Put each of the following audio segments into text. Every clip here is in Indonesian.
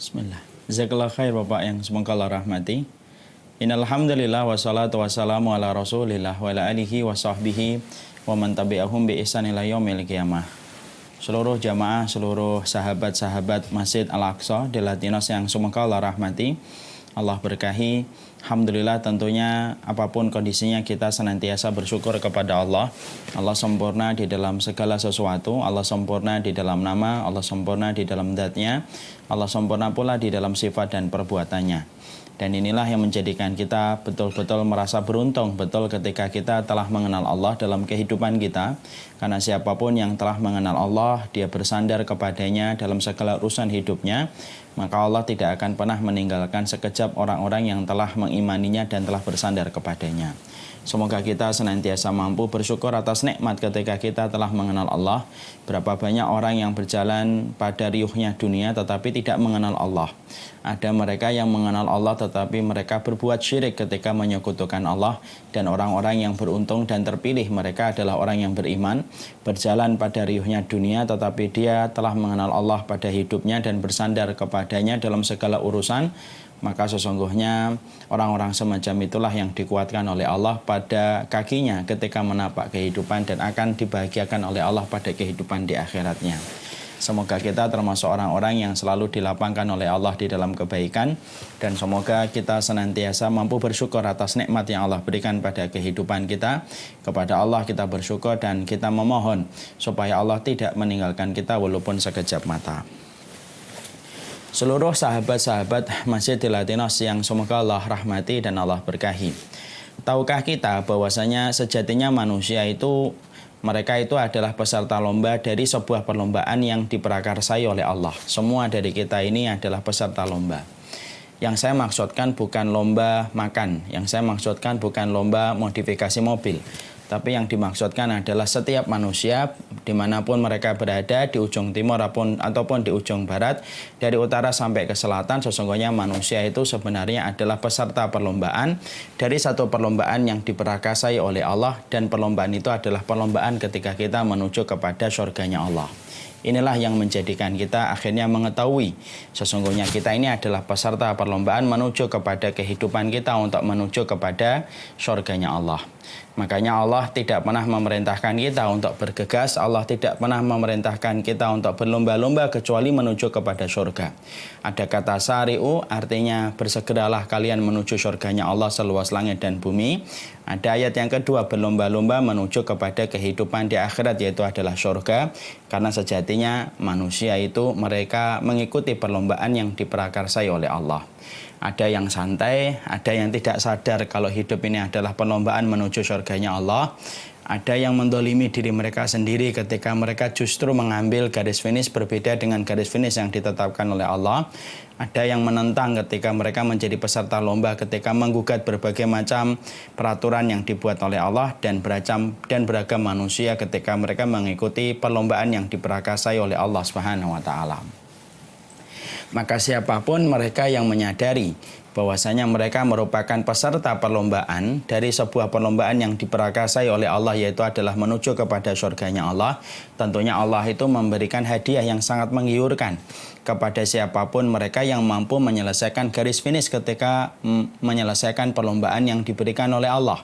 Bismillah. Jazakallah khair Bapak yang semoga Allah rahmati. Innal hamdalillah wassalatu wassalamu ala Rasulillah wa ala alihi wa sahbihi wa man tabi'ahum bi ihsan ila yaumil qiyamah. Seluruh jamaah, seluruh sahabat-sahabat Masjid Al-Aqsa di Latinos yang semoga Allah rahmati, Allah berkahi. Alhamdulillah, tentunya apapun kondisinya kita senantiasa bersyukur kepada Allah. Allah sempurna di dalam segala sesuatu. Allah sempurna di dalam nama, Allah sempurna di dalam zat-Nya, Allah sempurna pula di dalam sifat dan perbuatannya. Dan inilah yang menjadikan kita betul-betul merasa beruntung betul ketika kita telah mengenal Allah dalam kehidupan kita. Karena siapapun yang telah mengenal Allah, dia bersandar kepadanya dalam segala urusan hidupnya, maka Allah tidak akan pernah meninggalkan sekejap orang-orang yang telah mengimaninya dan telah bersandar kepadanya. Semoga kita senantiasa mampu bersyukur atas nikmat ketika kita telah mengenal Allah. Berapa banyak orang yang berjalan pada riuhnya dunia tetapi tidak mengenal Allah. Ada mereka yang mengenal Allah tetapi mereka berbuat syirik ketika menyekutukan Allah. Dan orang-orang yang beruntung dan terpilih mereka adalah orang yang beriman, berjalan pada riuhnya dunia tetapi dia telah mengenal Allah pada hidupnya dan bersandar kepadanya dalam segala urusan. Maka sesungguhnya orang-orang semacam itulah yang dikuatkan oleh Allah pada kakinya ketika menapak kehidupan dan akan dibahagiakan oleh Allah pada kehidupan di akhiratnya. Semoga kita termasuk orang-orang yang selalu dilapangkan oleh Allah di dalam kebaikan, dan semoga kita senantiasa mampu bersyukur atas nikmat yang Allah berikan pada kehidupan kita. Kepada Allah kita bersyukur dan kita memohon supaya Allah tidak meninggalkan kita walaupun sekejap mata. Seluruh sahabat-sahabat Masjid Latinos yang semoga Allah rahmati dan Allah berkahi. Tahukah kita bahwasanya sejatinya manusia itu, mereka itu adalah peserta lomba dari sebuah perlombaan yang diprakarsai oleh Allah. Semua dari kita ini adalah peserta lomba. Yang saya maksudkan bukan lomba makan, yang saya maksudkan bukan lomba modifikasi mobil. Tapi yang dimaksudkan adalah setiap manusia dimanapun mereka berada, di ujung timur ataupun di ujung barat, dari utara sampai ke selatan, sesungguhnya manusia itu sebenarnya adalah peserta perlombaan dari satu perlombaan yang diprakarsai oleh Allah, dan perlombaan itu adalah perlombaan ketika kita menuju kepada surganya Allah. Inilah yang menjadikan kita akhirnya mengetahui sesungguhnya kita ini adalah peserta perlombaan menuju kepada kehidupan kita untuk menuju kepada surganya Allah. Makanya Allah tidak pernah memerintahkan kita untuk bergegas, Allah tidak pernah memerintahkan kita untuk berlomba-lomba kecuali menuju kepada surga. Ada kata sari'u, artinya bersegeralah kalian menuju surganya Allah seluas langit dan bumi. Ada ayat yang kedua, berlomba-lomba menuju kepada kehidupan di akhirat, yaitu adalah surga. Karena sejatinya manusia itu mereka mengikuti perlombaan yang diprakarsai oleh Allah. Ada yang santai, ada yang tidak sadar kalau hidup ini adalah perlombaan menuju surganya Allah. Ada yang mendolimi diri mereka sendiri ketika mereka justru mengambil garis finish berbeda dengan garis finish yang ditetapkan oleh Allah. Ada yang menentang ketika mereka menjadi peserta lomba, ketika menggugat berbagai macam peraturan yang dibuat oleh Allah, dan beragam manusia ketika mereka mengikuti perlombaan yang diprakarsai oleh Allah Subhanahu wa taala. Maka siapapun mereka yang menyadari bahwasanya mereka merupakan peserta perlombaan dari sebuah perlombaan yang diprakarsai oleh Allah, yaitu adalah menuju kepada surganya Allah, tentunya Allah itu memberikan hadiah yang sangat menggiurkan kepada siapapun mereka yang mampu menyelesaikan garis finish ketika menyelesaikan perlombaan yang diberikan oleh Allah.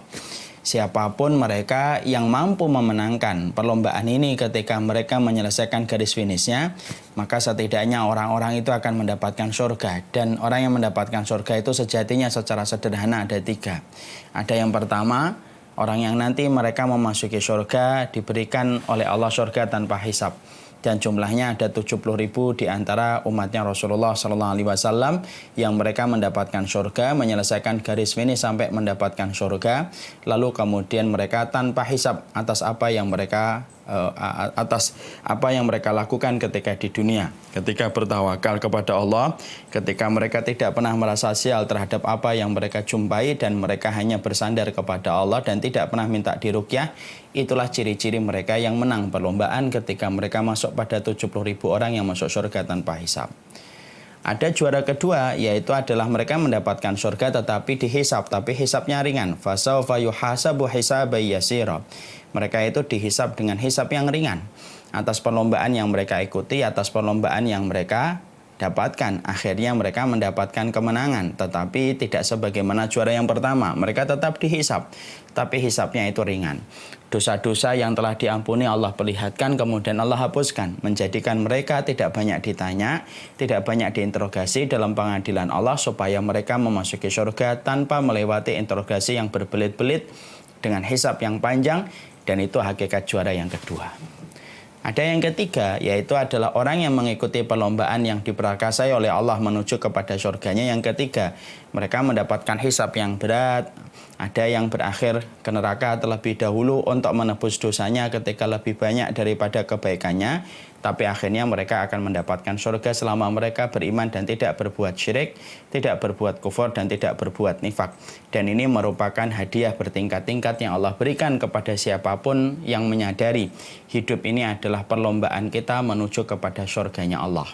Siapapun mereka yang mampu memenangkan perlombaan ini ketika mereka menyelesaikan garis finishnya, maka setidaknya orang-orang itu akan mendapatkan surga. Dan orang yang mendapatkan surga itu sejatinya secara sederhana ada tiga. Ada yang pertama, orang yang nanti mereka memasuki surga diberikan oleh Allah surga tanpa hisab. Dan jumlahnya ada 70.000 di antara umatnya Rasulullah SAW yang mereka mendapatkan surga, menyelesaikan garis finish sampai mendapatkan surga, lalu kemudian mereka tanpa hisab atas apa yang mereka lakukan ketika di dunia, ketika bertawakal kepada Allah, ketika mereka tidak pernah merasa sial terhadap apa yang mereka jumpai dan mereka hanya bersandar kepada Allah dan tidak pernah minta diruqyah. Itulah ciri-ciri mereka yang menang perlombaan ketika mereka masuk pada 70.000 orang yang masuk surga tanpa hisab. Ada juara kedua, yaitu adalah mereka mendapatkan surga tetapi dihisab, tapi hisabnya ringan. Fasawfa yuhasabu hisaban yasira. Mereka itu dihisab dengan hisab yang ringan atas perlombaan yang mereka ikuti, atas perlombaan yang mereka dapatkan. Akhirnya mereka mendapatkan kemenangan, tetapi tidak sebagaimana juara yang pertama. Mereka tetap dihisap, tapi hisapnya itu ringan. Dosa-dosa yang telah diampuni Allah perlihatkan, kemudian Allah hapuskan, menjadikan mereka tidak banyak ditanya, tidak banyak diinterogasi dalam pengadilan Allah, supaya mereka memasuki surga tanpa melewati interogasi yang berbelit-belit dengan hisap yang panjang, dan itu hakikat juara yang kedua. Ada yang ketiga, yaitu adalah orang yang mengikuti perlombaan yang diperakasai oleh Allah menuju kepada surganya. Yang ketiga, mereka mendapatkan hisab yang berat. Ada yang berakhir ke neraka terlebih dahulu untuk menebus dosanya ketika lebih banyak daripada kebaikannya. Tapi akhirnya mereka akan mendapatkan surga selama mereka beriman dan tidak berbuat syirik, tidak berbuat kufur, dan tidak berbuat nifak. Dan ini merupakan hadiah bertingkat-tingkat yang Allah berikan kepada siapapun yang menyadari hidup ini adalah perlombaan kita menuju kepada surganya Allah.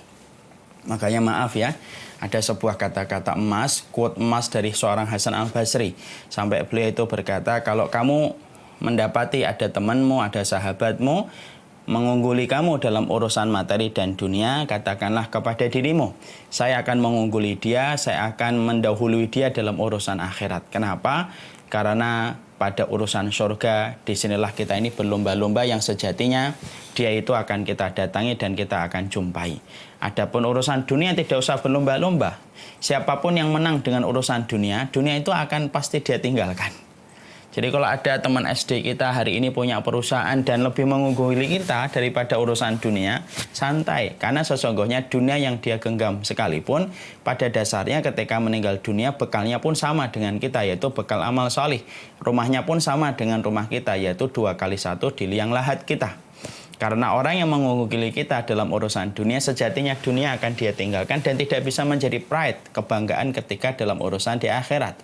Makanya maaf ya, ada sebuah kata-kata emas, quote emas dari seorang Hasan Al-Basri. Sampai beliau itu berkata, kalau kamu mendapati ada temanmu, ada sahabatmu mengungguli kamu dalam urusan materi dan dunia, katakanlah kepada dirimu, saya akan mengungguli dia, saya akan mendahului dia dalam urusan akhirat. Kenapa? Karena pada urusan surga, disinilah kita ini berlomba-lomba yang sejatinya dia itu akan kita datangi dan kita akan jumpai. Adapun urusan dunia tidak usah berlomba-lomba. Siapapun yang menang dengan urusan dunia, dunia itu akan pasti dia tinggalkan. Jadi kalau ada teman SD kita hari ini punya perusahaan dan lebih mengungguli kita daripada urusan dunia, santai. Karena sesungguhnya dunia yang dia genggam sekalipun, pada dasarnya ketika meninggal dunia bekalnya pun sama dengan kita, yaitu bekal amal salih. Rumahnya pun sama dengan rumah kita, yaitu 2x1 di liang lahat kita. Karena orang yang mengungguli kita dalam urusan dunia, sejatinya dunia akan dia tinggalkan dan tidak bisa menjadi pride, kebanggaan ketika dalam urusan di akhirat.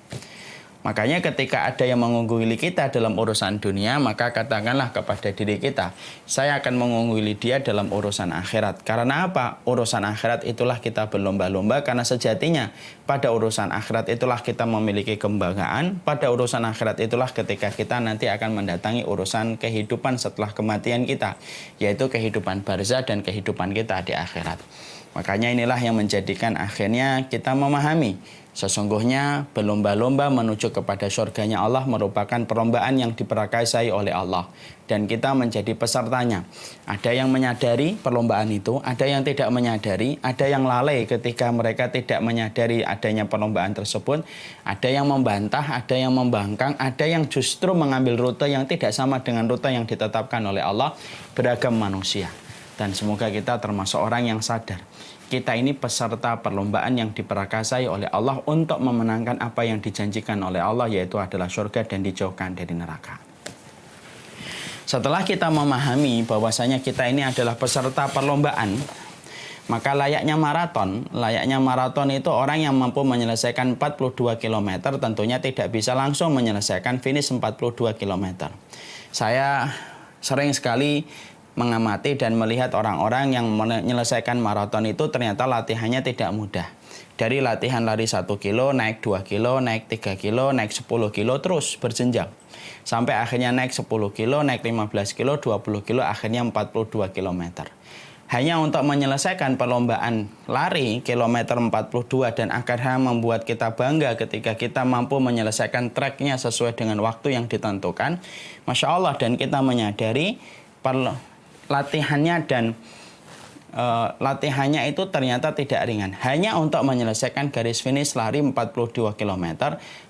Makanya ketika ada yang mengungguli kita dalam urusan dunia, maka katakanlah kepada diri kita, saya akan mengungguli dia dalam urusan akhirat. Karena apa? Urusan akhirat itulah kita berlomba-lomba, karena sejatinya pada urusan akhirat itulah kita memiliki kebanggaan. Pada urusan akhirat itulah ketika kita nanti akan mendatangi urusan kehidupan setelah kematian kita, yaitu kehidupan barzah dan kehidupan kita di akhirat. Makanya inilah yang menjadikan akhirnya kita memahami sesungguhnya berlomba-lomba menuju kepada surganya Allah merupakan perlombaan yang diperakasai oleh Allah. Dan kita menjadi pesertanya. Ada yang menyadari perlombaan itu, ada yang tidak menyadari, ada yang lalai ketika mereka tidak menyadari adanya perlombaan tersebut, ada yang membantah, ada yang membangkang, ada yang justru mengambil rute yang tidak sama dengan rute yang ditetapkan oleh Allah. Beragam manusia. Dan semoga kita termasuk orang yang sadar. Kita ini peserta perlombaan yang diperakasai oleh Allah untuk memenangkan apa yang dijanjikan oleh Allah, yaitu adalah surga dan dijauhkan dari neraka. Setelah kita memahami bahwasanya kita ini adalah peserta perlombaan, maka layaknya maraton itu orang yang mampu menyelesaikan 42 km tentunya tidak bisa langsung menyelesaikan finish 42 km. Saya sering sekali mengamati dan melihat orang-orang yang menyelesaikan maraton itu ternyata latihannya tidak mudah. Dari latihan lari 1 kilo, naik 2 kilo, naik 3 kilo, naik 10 kilo, terus berjenjang. Sampai akhirnya naik 10 kilo, naik 15 kilo, 20 kilo, akhirnya 42 kilometer. Hanya untuk menyelesaikan perlombaan lari kilometer 42 dan akhirnya membuat kita bangga ketika kita mampu menyelesaikan treknya sesuai dengan waktu yang ditentukan. Masya Allah, dan kita menyadari latihannya dan latihannya itu ternyata tidak ringan. Hanya untuk menyelesaikan garis finish lari 42 km,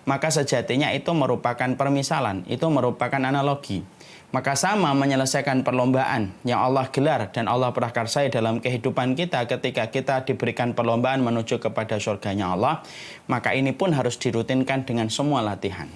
maka sejatinya itu merupakan permisalan, itu merupakan analogi. Maka sama menyelesaikan perlombaan yang Allah gelar dan Allah prakarsai dalam kehidupan kita ketika kita diberikan perlombaan menuju kepada surganya Allah, maka ini pun harus dirutinkan dengan semua latihan.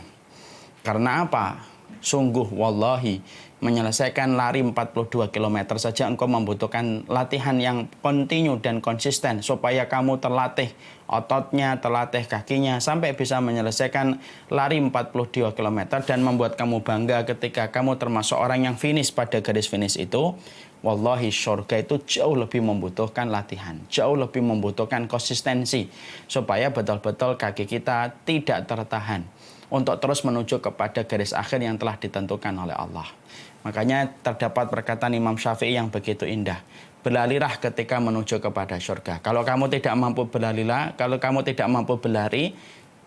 Karena apa? Sungguh wallahi, menyelesaikan lari 42 km saja engkau membutuhkan latihan yang kontinu dan konsisten supaya kamu terlatih ototnya, terlatih kakinya sampai bisa menyelesaikan lari 42 km dan membuat kamu bangga ketika kamu termasuk orang yang finish pada garis finish itu. Wallahi, surga itu jauh lebih membutuhkan latihan, jauh lebih membutuhkan konsistensi supaya betul-betul kaki kita tidak tertahan untuk terus menuju kepada garis akhir yang telah ditentukan oleh Allah. Makanya terdapat perkataan Imam Syafi'i yang begitu indah. berlarilah ketika menuju kepada surga. Kalau kamu tidak mampu berlarilah, kalau kamu tidak mampu berlari,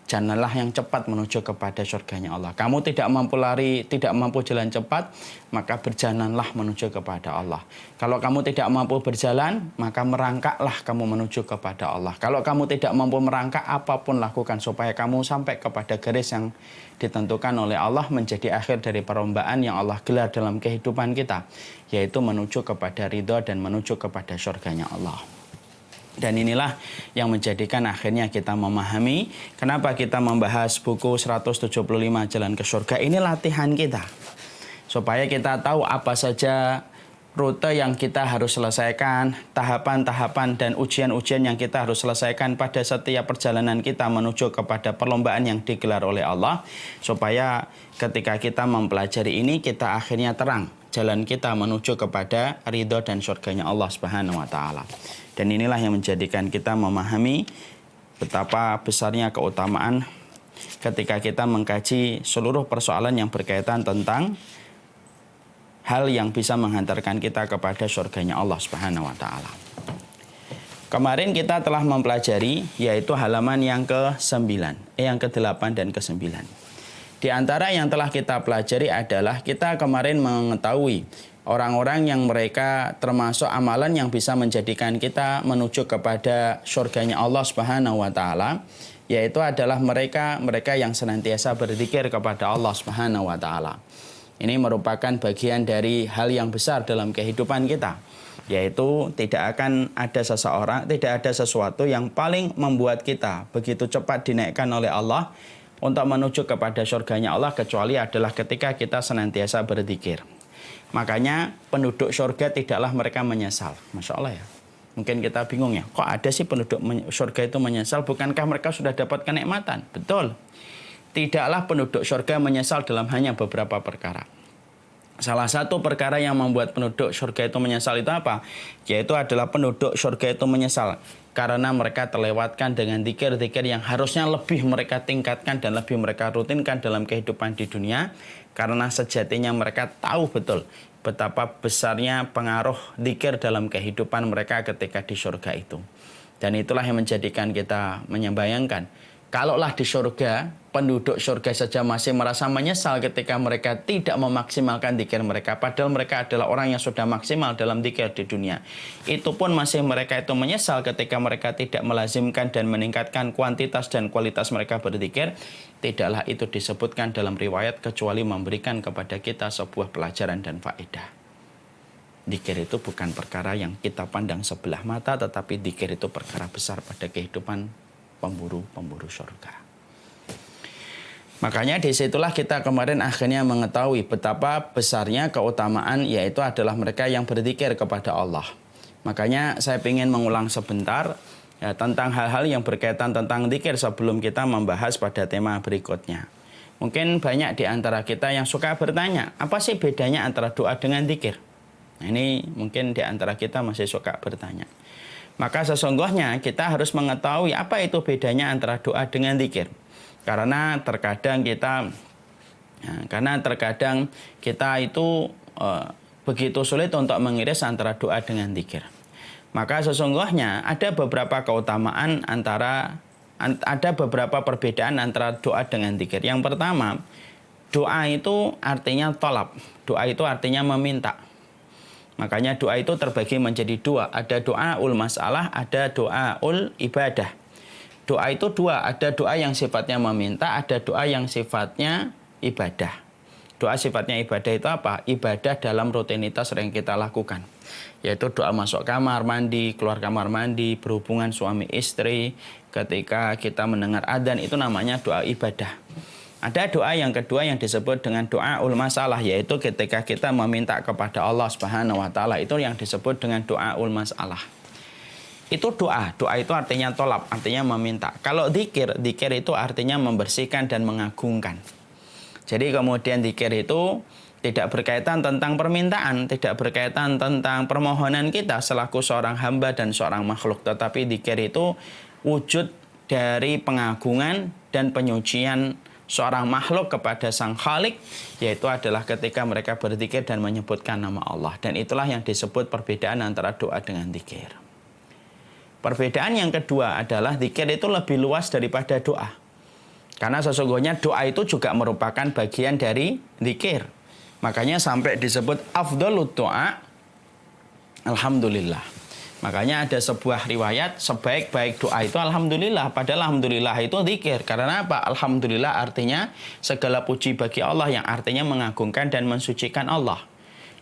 jalanlah yang cepat menuju kepada surganya Allah. Kamu tidak mampu lari, tidak mampu jalan cepat, maka berjalanlah menuju kepada Allah. Kalau kamu tidak mampu berjalan, maka merangkaklah kamu menuju kepada Allah. Kalau kamu tidak mampu merangkak, apapun lakukan supaya kamu sampai kepada garis yang ditentukan oleh Allah menjadi akhir dari perlombaan yang Allah gelar dalam kehidupan kita, yaitu menuju kepada ridho dan menuju kepada surganya Allah. Dan inilah yang menjadikan akhirnya kita memahami kenapa kita membahas buku 175 Jalan ke Surga. Ini latihan kita supaya kita tahu apa saja rute yang kita harus selesaikan, tahapan-tahapan dan ujian-ujian yang kita harus selesaikan pada setiap perjalanan kita menuju kepada perlombaan yang digelar oleh Allah, supaya ketika kita mempelajari ini kita akhirnya terang jalan kita menuju kepada ridho dan surganya Allah Subhanahu wa taala. Dan inilah yang menjadikan kita memahami betapa besarnya keutamaan ketika kita mengkaji seluruh persoalan yang berkaitan tentang hal yang bisa menghantarkan kita kepada surganya Allah Subhanahu wa taala. Kemarin kita telah mempelajari yaitu halaman yang ke-9, yang ke-8 dan ke-9. Di antara yang telah kita pelajari adalah kita kemarin mengetahui orang-orang yang mereka termasuk amalan yang bisa menjadikan kita menuju kepada surganya Allah Subhanahu wa taala, yaitu adalah mereka yang senantiasa berzikir kepada Allah Subhanahu wa taala. Ini merupakan bagian dari hal yang besar dalam kehidupan kita, yaitu tidak ada sesuatu yang paling membuat kita begitu cepat dinaikkan oleh Allah untuk menuju kepada surganya Allah kecuali adalah ketika kita senantiasa berzikir. Makanya penduduk surga tidaklah mereka menyesal. Masya Allah ya. Mungkin kita bingung ya, kok ada sih penduduk surga itu menyesal? Bukankah mereka sudah dapat kenikmatan? Betul. Tidaklah penduduk surga menyesal dalam hanya beberapa perkara. Salah satu perkara yang membuat penduduk surga itu menyesal itu apa? Yaitu adalah penduduk surga itu menyesal karena mereka terlewatkan dengan zikir-zikir yang harusnya lebih mereka tingkatkan dan lebih mereka rutinkan dalam kehidupan di dunia. Karena sejatinya mereka tahu betul betapa besarnya pengaruh zikir dalam kehidupan mereka ketika di surga itu. Dan itulah yang menjadikan kita membayangkan, kalaulah di surga, penduduk surga saja masih merasa menyesal ketika mereka tidak memaksimalkan zikir mereka. Padahal mereka adalah orang yang sudah maksimal dalam zikir di dunia. Itu pun masih mereka itu menyesal ketika mereka tidak melazimkan dan meningkatkan kuantitas dan kualitas mereka berzikir. Tidaklah itu disebutkan dalam riwayat kecuali memberikan kepada kita sebuah pelajaran dan faedah. Zikir itu bukan perkara yang kita pandang sebelah mata, tetapi zikir itu perkara besar pada kehidupan pemburu surga. Makanya disitulah kita kemarin akhirnya mengetahui betapa besarnya keutamaan yaitu adalah mereka yang berzikir kepada Allah. Makanya saya ingin mengulang sebentar ya, tentang hal-hal yang berkaitan tentang zikir sebelum kita membahas pada tema berikutnya. Mungkin banyak di antara kita yang suka bertanya, apa sih bedanya antara doa dengan zikir? Nah, ini mungkin di antara kita masih suka bertanya. Maka sesungguhnya kita harus mengetahui apa itu bedanya antara doa dengan zikir. Karena terkadang kita itu begitu sulit untuk mengiris antara doa dengan zikir. Maka sesungguhnya ada beberapa keutamaan ada beberapa perbedaan antara doa dengan zikir. Yang pertama, doa itu artinya tolab. Doa itu artinya meminta. Makanya doa itu terbagi menjadi dua. Ada doaul masalah, ada doaul ibadah. Doa itu dua, ada doa yang sifatnya meminta, ada doa yang sifatnya ibadah. Doa sifatnya ibadah itu apa? Ibadah dalam rutinitas yang kita lakukan. Yaitu doa masuk kamar mandi, keluar kamar mandi, berhubungan suami istri, ketika kita mendengar adzan, itu namanya doa ibadah. Ada doa yang kedua yang disebut dengan doaul masalah, yaitu ketika kita meminta kepada Allah Subhanahu wa taala, itu yang disebut dengan doaul masalah. Itu doa itu artinya tolab, artinya meminta. Kalau zikir itu artinya membersihkan dan mengagungkan. Jadi kemudian zikir itu tidak berkaitan tentang permintaan, tidak berkaitan tentang permohonan kita selaku seorang hamba dan seorang makhluk. Tetapi zikir itu wujud dari pengagungan dan penyucian seorang makhluk kepada sang Khalik, yaitu adalah ketika mereka berzikir dan menyebutkan nama Allah. Dan itulah yang disebut perbedaan antara doa dengan zikir. Perbedaan yang kedua adalah zikir itu lebih luas daripada doa. Karena sesungguhnya doa itu juga merupakan bagian dari zikir. Makanya sampai disebut afdhalut doa, alhamdulillah. Makanya ada sebuah riwayat, sebaik-baik doa itu alhamdulillah. Padahal alhamdulillah itu zikir. Karena apa? Alhamdulillah artinya segala puji bagi Allah, yang artinya mengagungkan dan mensucikan Allah.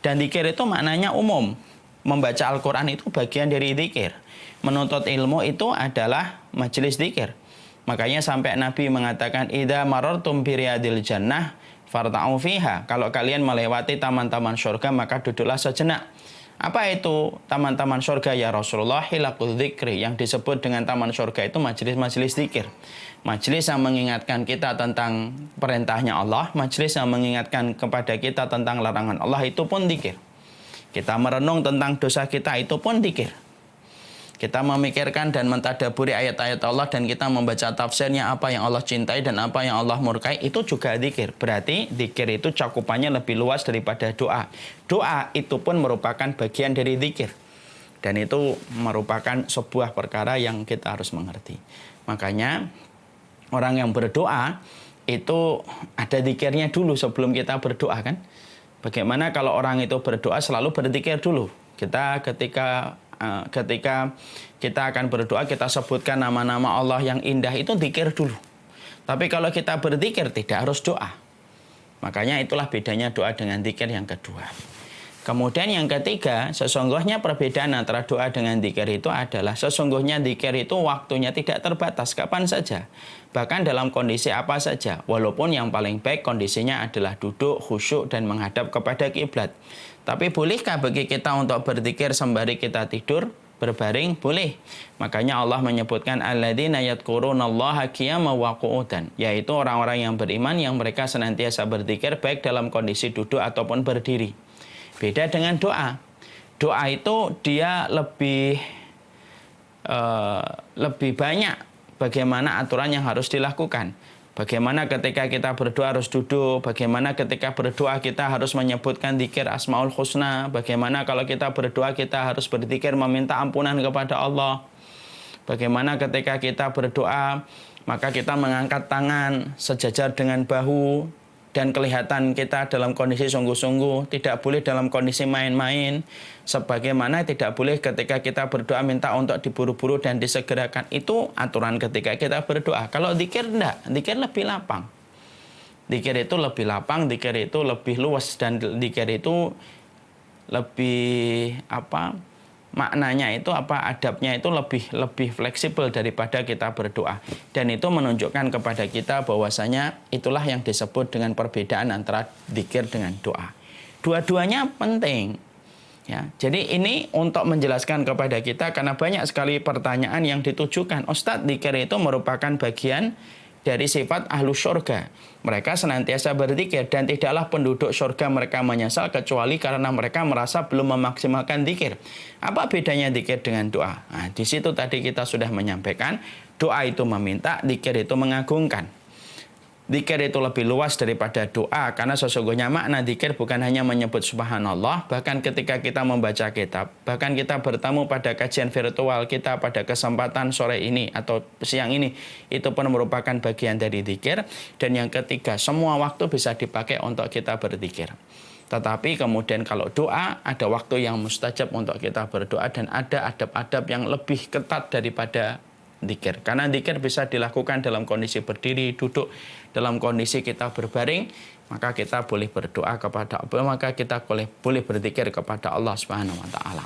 Dan zikir itu maknanya umum. Membaca Al-Quran itu bagian dari zikir. Menuntut ilmu itu adalah majelis zikir. Makanya sampai Nabi mengatakan, idza marartum bi riyadil jannah farta'u fiha. Kalau kalian melewati taman-taman surga, maka duduklah sejenak. Apa itu taman-taman surga ya Rasulullah? Hilaqul dzikri. Yang disebut dengan taman surga itu majelis-majelis zikir. Majelis yang mengingatkan kita tentang perintahnya Allah, majelis yang mengingatkan kepada kita tentang larangan Allah, itu pun zikir. Kita merenung tentang dosa kita, itu pun zikir. Kita memikirkan dan mentadaburi ayat-ayat Allah dan kita membaca tafsirnya, apa yang Allah cintai dan apa yang Allah murkai, itu juga zikir. Berarti zikir itu cakupannya lebih luas daripada doa. Doa itu pun merupakan bagian dari zikir. Dan itu merupakan sebuah perkara yang kita harus mengerti. Makanya orang yang berdoa itu ada zikirnya dulu sebelum kita berdoa kan. Bagaimana kalau orang itu berdoa selalu berzikir dulu. Ketika kita akan berdoa, kita sebutkan nama-nama Allah yang indah, itu zikir dulu. Tapi kalau kita berzikir tidak harus doa. Makanya itulah bedanya doa dengan zikir yang kedua. Kemudian yang ketiga, sesungguhnya perbedaan antara doa dengan zikir itu adalah sesungguhnya zikir itu waktunya tidak terbatas, kapan saja. Bahkan dalam kondisi apa saja. Walaupun yang paling baik kondisinya adalah duduk, khusyuk, dan menghadap kepada kiblat. Tapi bolehkah bagi kita untuk berzikir sembari kita tidur, berbaring? Boleh. Makanya Allah menyebutkan alladzina yadhkurunallaha qiyaman wa qu'udan, yaitu orang-orang yang beriman yang mereka senantiasa berzikir baik dalam kondisi duduk ataupun berdiri. Beda dengan doa. Doa itu dia lebih banyak bagaimana aturan yang harus dilakukan. Bagaimana ketika kita berdoa harus duduk, bagaimana ketika berdoa kita harus menyebutkan zikir Asmaul Husna, bagaimana kalau kita berdoa kita harus berzikir meminta ampunan kepada Allah. Bagaimana ketika kita berdoa maka kita mengangkat tangan sejajar dengan bahu dan kelihatan kita dalam kondisi sungguh-sungguh, tidak boleh dalam kondisi main-main. Sebagaimana tidak boleh ketika kita berdoa minta untuk diburu-buru dan disegerakan. Itu aturan ketika kita berdoa. Kalau zikir enggak, zikir lebih lapang. Zikir itu lebih lapang, zikir itu lebih luas, dan zikir itu lebih maknanya itu adabnya itu lebih fleksibel daripada kita berdoa. Dan itu menunjukkan kepada kita bahwasanya itulah yang disebut dengan perbedaan antara zikir dengan doa. Dua-duanya penting. Ya, jadi ini untuk menjelaskan kepada kita karena banyak sekali pertanyaan yang ditujukan. Ustadz, zikir itu merupakan bagian dari sifat ahlu syurga. Mereka senantiasa berzikir dan tidaklah penduduk syurga mereka menyesal kecuali karena mereka merasa belum memaksimalkan zikir. Apa bedanya zikir dengan doa? Nah, di situ tadi kita sudah menyampaikan, doa itu meminta, zikir itu mengagungkan. Zikir itu lebih luas daripada doa karena sesungguhnya makna zikir bukan hanya menyebut subhanallah, bahkan ketika kita membaca kitab, bahkan kita bertamu pada kajian virtual kita pada kesempatan sore ini atau siang ini, itu pun merupakan bagian dari zikir. Dan yang ketiga, semua waktu bisa dipakai untuk kita berzikir. Tetapi kemudian kalau doa, ada waktu yang mustajab untuk kita berdoa dan ada adab-adab yang lebih ketat daripada zikir. Karena zikir bisa dilakukan dalam kondisi berdiri, duduk, dalam kondisi kita berbaring, maka kita boleh berdoa kepada Allah, maka kita boleh berzikir kepada Allah Subhanahu wa taala.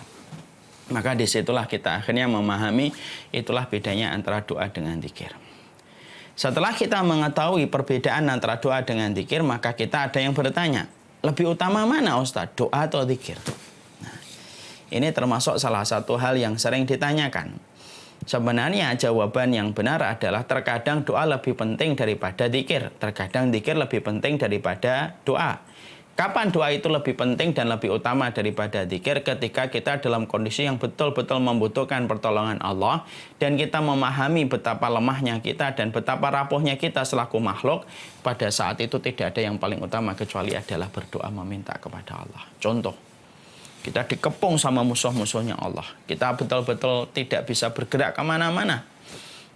Maka disitulah kita akhirnya memahami itulah bedanya antara doa dengan zikir. Setelah kita mengetahui perbedaan antara doa dengan zikir, maka kita ada yang bertanya, lebih utama mana Ustaz, doa atau zikir? Nah, ini termasuk salah satu hal yang sering ditanyakan. Sebenarnya jawaban yang benar adalah terkadang doa lebih penting daripada zikir. Terkadang zikir lebih penting daripada doa. Kapan doa itu lebih penting dan lebih utama daripada zikir? Ketika kita dalam kondisi yang betul-betul membutuhkan pertolongan Allah dan kita memahami betapa lemahnya kita dan betapa rapuhnya kita selaku makhluk, pada saat itu tidak ada yang paling utama kecuali adalah berdoa meminta kepada Allah. Contoh, kita dikepung sama musuh-musuhnya Allah. Kita betul-betul tidak bisa bergerak kemana-mana.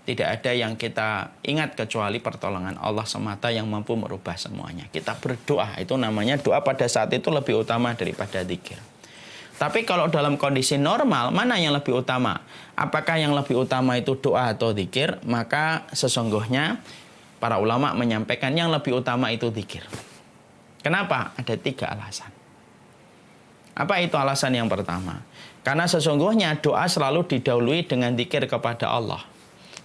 Tidak ada yang kita ingat kecuali pertolongan Allah semata yang mampu merubah semuanya. Kita berdoa, itu namanya doa pada saat itu lebih utama daripada zikir. Tapi kalau dalam kondisi normal, mana yang lebih utama? Apakah yang lebih utama itu doa atau zikir? Maka sesungguhnya para ulama menyampaikan yang lebih utama itu zikir. Kenapa? Ada 3 alasan. Apa itu alasan yang pertama? Karena sesungguhnya doa selalu didahului dengan zikir kepada Allah.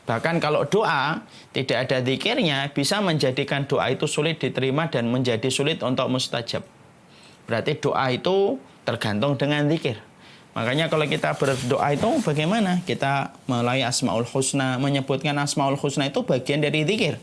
Bahkan kalau doa tidak ada zikirnya, bisa menjadikan doa itu sulit diterima dan menjadi sulit untuk mustajab. Berarti doa itu tergantung dengan zikir. Makanya kalau kita berdoa itu bagaimana? Kita melalui Asmaul Husna, menyebutkan Asmaul Husna itu bagian dari zikir.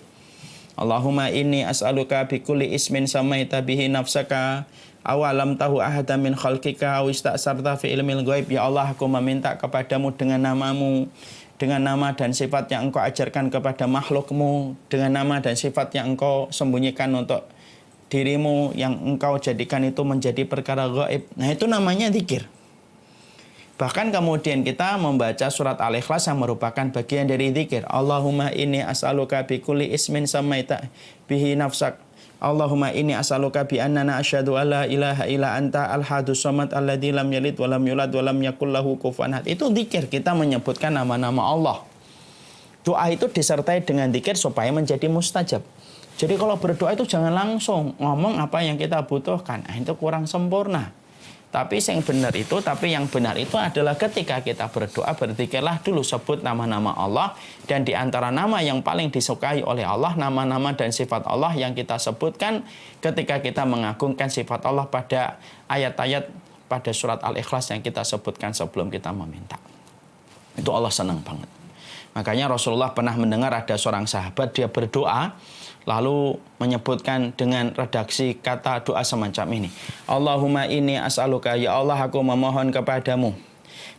Allahumma inni as'aluka bikulli ismin samaita bihi nafsaka awalam tahu ahada min khalqika aw ista'sarta fi ilmil ghaib. Ya Allah, aku meminta kepadamu dengan namamu, dengan nama dan sifat yang engkau ajarkan kepada makhlukmu, dengan nama dan sifat yang engkau sembunyikan untuk dirimu, yang engkau jadikan itu menjadi perkara gaib. Nah, itu namanya zikir. Bahkan kemudian kita membaca surat Al-Ikhlas yang merupakan bagian dari zikir. Allahumma inni as'aluka bikulli ismin samaita bihi nafsak. Allahumma inni as'aluka bi annana asyhadu alla ilaha illa anta al-hadus samad alladzi lam yalid wa lam yulad wa lam yakul lahu kufuwan ahad. Itu zikir, kita menyebutkan nama-nama Allah. Doa itu disertai dengan zikir supaya menjadi mustajab. Jadi kalau berdoa itu jangan langsung ngomong apa yang kita butuhkan. Nah, itu kurang sempurna. Tapi yang benar itu adalah ketika kita berdoa, berzikirlah dulu, sebut nama-nama Allah. Dan di antara nama yang paling disukai oleh Allah, nama-nama dan sifat Allah yang kita sebutkan ketika kita mengagungkan sifat Allah pada ayat-ayat pada surat Al-Ikhlas yang kita sebutkan sebelum kita meminta. Itu Allah senang banget. Makanya Rasulullah pernah mendengar ada seorang sahabat, dia berdoa, lalu menyebutkan dengan redaksi kata doa semacam ini. Allahumma inni as'aluka, ya Allah aku memohon kepadamu.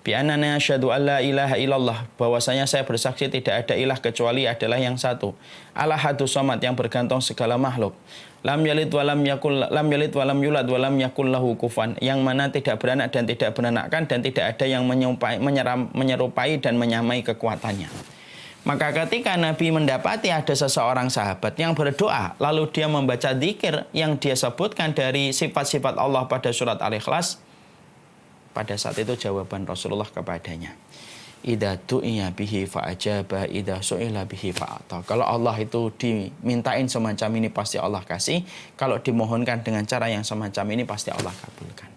Bi annana asyhadu an la ilaha illallah, bahwasanya saya bersaksi tidak ada ilah kecuali adalah yang satu. Al-ahadus samad, yang bergantung segala makhluk. Lam yalid wa lam yulad wa lam yakul lahu kufuwan, yang mana tidak beranak dan tidak beranakkan dan tidak ada yang menyerupai dan menyamai kekuatannya. Maka ketika Nabi mendapati ada seseorang sahabat yang berdoa, lalu dia membaca zikir yang dia sebutkan dari sifat-sifat Allah pada surat Al-Ikhlas, pada saat itu jawaban Rasulullah kepadanya, idza du'iya bihi fa'ajaba, idza su'ila bihi fa'ata. Kalau Allah itu dimintain semacam ini pasti Allah kasih, kalau dimohonkan dengan cara yang semacam ini pasti Allah kabulkan.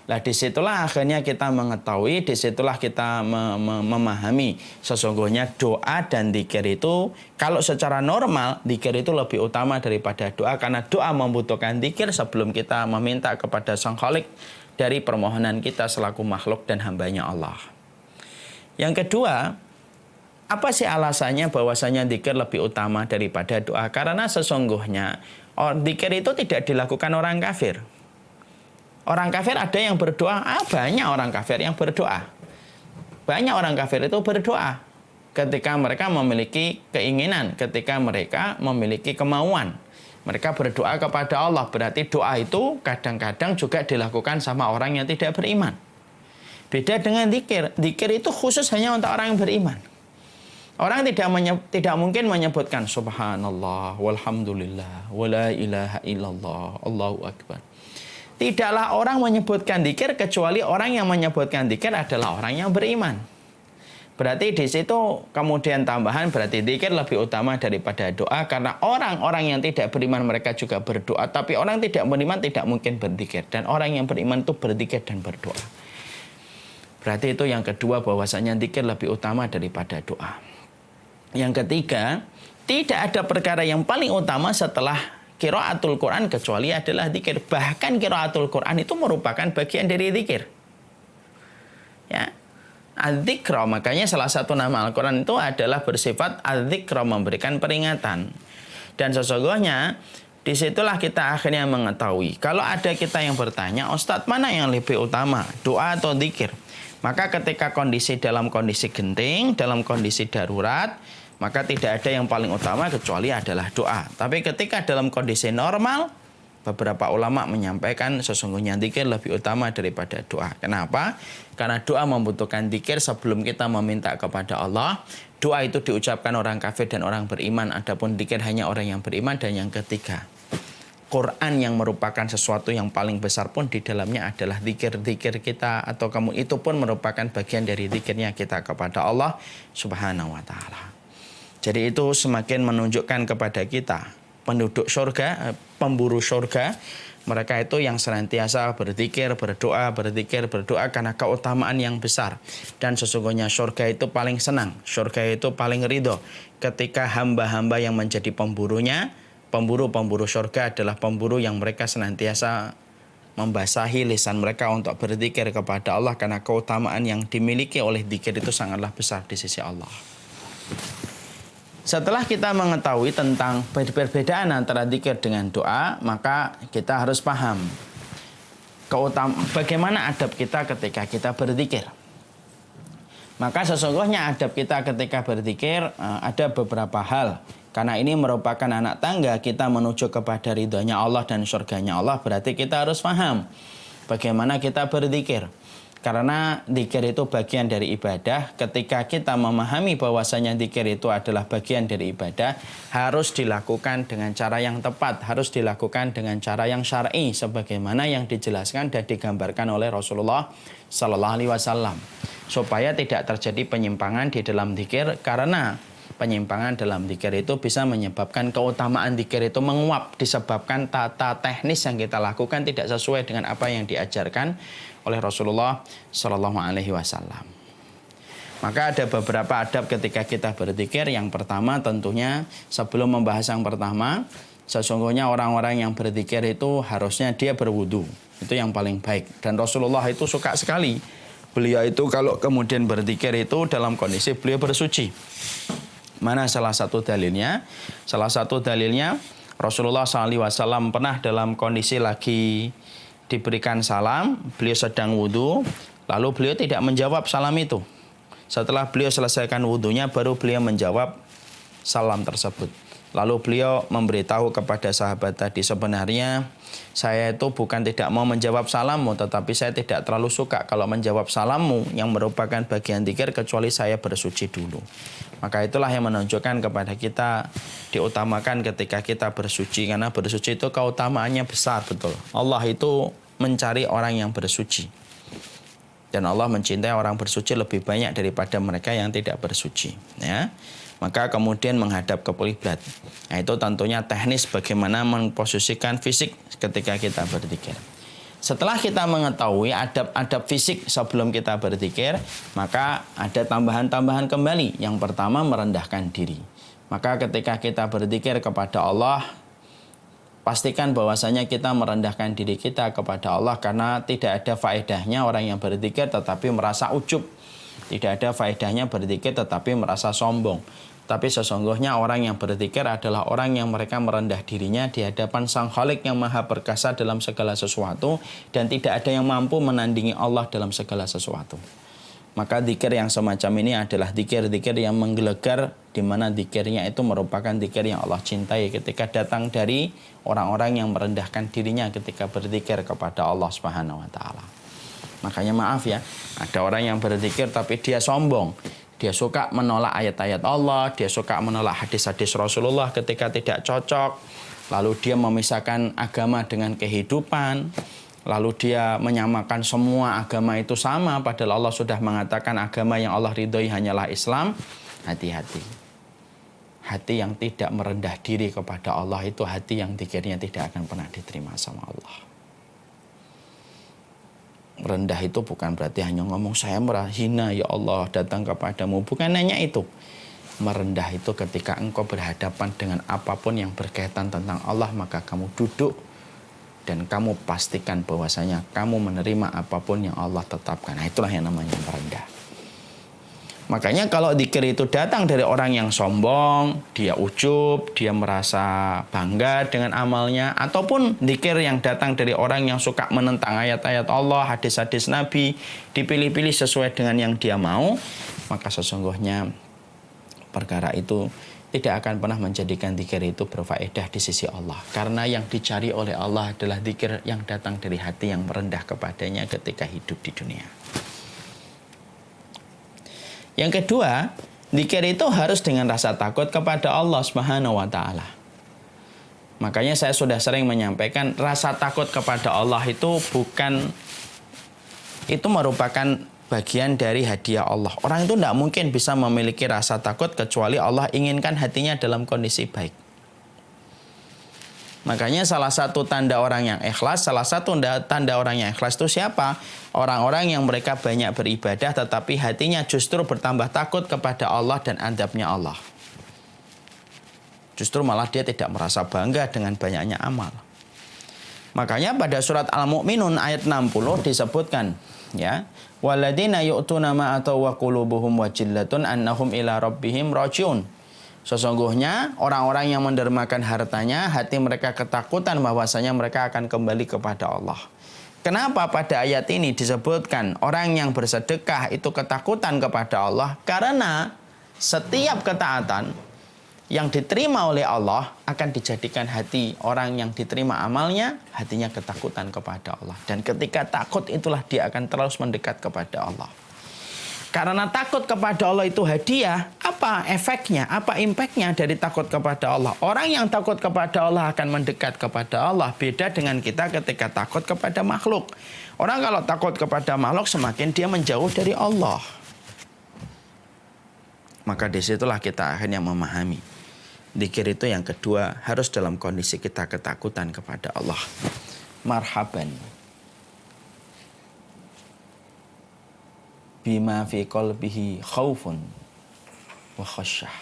Lah disitulah akhirnya kita mengetahui, disitulah kita memahami sesungguhnya doa dan zikir itu, kalau secara normal zikir itu lebih utama daripada doa, karena doa membutuhkan zikir sebelum kita meminta kepada Sang Khalik dari permohonan kita selaku makhluk dan hambanya Allah. Yang kedua, apa sih alasannya bahwasanya zikir lebih utama daripada doa? Karena sesungguhnya zikir itu tidak dilakukan orang kafir. Orang kafir ada yang berdoa, banyak orang kafir yang berdoa. Banyak orang kafir itu berdoa ketika mereka memiliki keinginan, ketika mereka memiliki kemauan. Mereka berdoa kepada Allah, berarti doa itu kadang-kadang juga dilakukan sama orang yang tidak beriman. Beda dengan zikir. Zikir itu khusus hanya untuk orang yang beriman. Orang tidak mungkin menyebutkan subhanallah, walhamdulillah, wala ilaha illallah, Allahu akbar. Tidaklah orang menyebutkan zikir kecuali orang yang menyebutkan zikir adalah orang yang beriman. Berarti di situ kemudian tambahan, berarti zikir lebih utama daripada doa, karena orang-orang yang tidak beriman mereka juga berdoa, tapi orang tidak beriman tidak mungkin berzikir, dan orang yang beriman itu berzikir dan berdoa. Berarti itu yang kedua, bahwasanya zikir lebih utama daripada doa. Yang ketiga, tidak ada perkara yang paling utama setelah qiraatul Quran kecuali adalah zikir. Bahkan qiraatul Quran itu merupakan bagian dari zikir. Ya. Az-zikra, makanya salah satu nama Al-Quran itu adalah bersifat az-zikra, memberikan peringatan. Dan sesungguhnya Disitulah kita akhirnya mengetahui. Kalau ada kita yang bertanya, Ustadz mana yang lebih utama, doa atau zikir? Maka ketika dalam kondisi genting, dalam kondisi darurat, maka tidak ada yang paling utama kecuali adalah doa. Tapi ketika dalam kondisi normal, beberapa ulama menyampaikan sesungguhnya zikir lebih utama daripada doa. Kenapa? Karena doa membutuhkan zikir sebelum kita meminta kepada Allah. Doa itu diucapkan orang kafir dan orang beriman. Adapun zikir hanya orang yang beriman. Dan yang ketiga, Quran yang merupakan sesuatu yang paling besar pun di dalamnya adalah zikir-zikir kita, atau kamu itu pun merupakan bagian dari zikirnya kita kepada Allah Subhanahu wa taala. Jadi itu semakin menunjukkan kepada kita penduduk surga, pemburu surga, mereka itu yang senantiasa berzikir, berdoa, berzikir, berdoa karena keutamaan yang besar. Dan sesungguhnya surga itu paling senang, surga itu paling ridho ketika hamba-hamba yang menjadi pemburunya. Pemburu-pemburu surga adalah pemburu yang mereka senantiasa membasahi lisan mereka untuk berzikir kepada Allah karena keutamaan yang dimiliki oleh zikir itu sangatlah besar di sisi Allah. Setelah kita mengetahui tentang perbedaan antara zikir dengan doa, maka kita harus paham bagaimana adab kita ketika kita berzikir. Maka sesungguhnya adab kita ketika berzikir ada beberapa hal. Karena ini merupakan anak tangga kita menuju kepada ridhonya Allah dan surganya Allah. Berarti kita harus paham bagaimana kita berzikir. Karena zikir itu bagian dari ibadah. Ketika kita memahami bahwasanya zikir itu adalah bagian dari ibadah, harus dilakukan dengan cara yang tepat, harus dilakukan dengan cara yang syar'i, sebagaimana yang dijelaskan dan digambarkan oleh Rasulullah Sallallahu Alaihi Wasallam, supaya tidak terjadi penyimpangan di dalam zikir. Karena penyimpangan dalam zikir itu bisa menyebabkan keutamaan zikir itu menguap, disebabkan tata teknis yang kita lakukan tidak sesuai dengan apa yang diajarkan oleh Rasulullah Shallallahu Alaihi Wasallam. Maka ada beberapa adab ketika kita berzikir. Yang pertama tentunya sebelum membahas yang pertama, sesungguhnya orang-orang yang berzikir itu harusnya dia berwudu. Itu yang paling baik. Dan Rasulullah itu suka sekali. Beliau itu kalau kemudian berzikir itu dalam kondisi beliau bersuci. Mana salah satu dalilnya? Salah satu dalilnya Rasulullah SAW pernah dalam kondisi lagi diberikan salam, beliau sedang wudhu, lalu beliau tidak menjawab salam itu. Setelah beliau selesaikan wudhunya, baru beliau menjawab salam tersebut. Lalu beliau memberitahu kepada sahabat tadi, sebenarnya saya itu bukan tidak mau menjawab salammu, tetapi saya tidak terlalu suka kalau menjawab salammu yang merupakan bagian zikir kecuali saya bersuci dulu. Maka itulah yang menunjukkan kepada kita diutamakan ketika kita bersuci, karena bersuci itu keutamaannya besar betul. Allah itu mencari orang yang bersuci. Dan Allah mencintai orang bersuci lebih banyak daripada mereka yang tidak bersuci. Ya. Maka kemudian menghadap ke kiblat. Nah, itu tentunya teknis bagaimana memposisikan fisik ketika kita berzikir. Setelah kita mengetahui adab-adab fisik sebelum kita berzikir, maka ada tambahan-tambahan kembali. Yang pertama, merendahkan diri. Maka ketika kita berzikir kepada Allah, pastikan bahwasanya kita merendahkan diri kita kepada Allah, karena tidak ada faedahnya orang yang berzikir tetapi merasa ujub. Tidak ada faedahnya berzikir tetapi merasa sombong. Tapi sesungguhnya orang yang berzikir adalah orang yang mereka merendah dirinya di hadapan Sang Khalik yang maha perkasa dalam segala sesuatu, dan tidak ada yang mampu menandingi Allah dalam segala sesuatu. Maka zikir yang semacam ini adalah zikir-zikir yang menggelegar, di mana zikirnya itu merupakan zikir yang Allah cintai ketika datang dari orang-orang yang merendahkan dirinya ketika berzikir kepada Allah Subhanahu wa taala. Makanya maaf ya, ada orang yang berzikir tapi dia sombong. Dia suka menolak ayat-ayat Allah, dia suka menolak hadis-hadis Rasulullah ketika tidak cocok. Lalu dia memisahkan agama dengan kehidupan. Lalu dia menyamakan semua agama itu sama, padahal Allah sudah mengatakan agama yang Allah ridhoi hanyalah Islam. Hati-hati. Hati yang tidak merendah diri kepada Allah itu hati yang zikirnya tidak akan pernah diterima sama Allah. Rendah itu bukan berarti hanya ngomong saya merahina ya Allah datang kepadamu. Bukan hanya itu. Merendah itu ketika engkau berhadapan dengan apapun yang berkaitan tentang Allah, maka kamu duduk dan kamu pastikan bahwasanya kamu menerima apapun yang Allah tetapkan. Nah, itulah yang namanya merendah. Makanya kalau dzikir itu datang dari orang yang sombong, dia ujub, dia merasa bangga dengan amalnya, ataupun dzikir yang datang dari orang yang suka menentang ayat-ayat Allah, hadis-hadis Nabi, dipilih-pilih sesuai dengan yang dia mau, maka sesungguhnya perkara itu tidak akan pernah menjadikan dzikir itu berfaedah di sisi Allah. Karena yang dicari oleh Allah adalah dzikir yang datang dari hati yang merendah kepadanya ketika hidup di dunia. Yang kedua, dzikir itu harus dengan rasa takut kepada Allah Subhanahu wa taala. Makanya saya sudah sering menyampaikan rasa takut kepada Allah itu merupakan bagian dari hadiah Allah. Orang itu tidak mungkin bisa memiliki rasa takut kecuali Allah inginkan hatinya dalam kondisi baik. Makanya salah satu tanda orang yang ikhlas itu siapa? Orang-orang yang mereka banyak beribadah tetapi hatinya justru bertambah takut kepada Allah dan adabnya Allah. Justru malah dia tidak merasa bangga dengan banyaknya amal. Makanya pada surat Al-Mu'minun ayat 60 disebutkan, ya, waladina yu'tuna ma ataw wa qulubuhum wajillatun annahum ila rabbihim rajiun. Sesungguhnya orang-orang yang mendermakan hartanya, hati mereka ketakutan bahwasanya mereka akan kembali kepada Allah. Kenapa pada ayat ini disebutkan orang yang bersedekah itu ketakutan kepada Allah? Karena setiap ketaatan yang diterima oleh Allah akan dijadikan hati orang yang diterima amalnya, hatinya ketakutan kepada Allah. Dan ketika takut itulah dia akan terus mendekat kepada Allah. Karena takut kepada Allah itu hadiah, apa efeknya, apa impactnya dari takut kepada Allah? Orang yang takut kepada Allah akan mendekat kepada Allah. Beda dengan kita ketika takut kepada makhluk. Orang kalau takut kepada makhluk semakin dia menjauh dari Allah. Maka disitulah kita akhirnya memahami. Dzikir itu yang kedua harus dalam kondisi kita ketakutan kepada Allah. Marhaban bima fi qalbihi khaufun wa khasyah.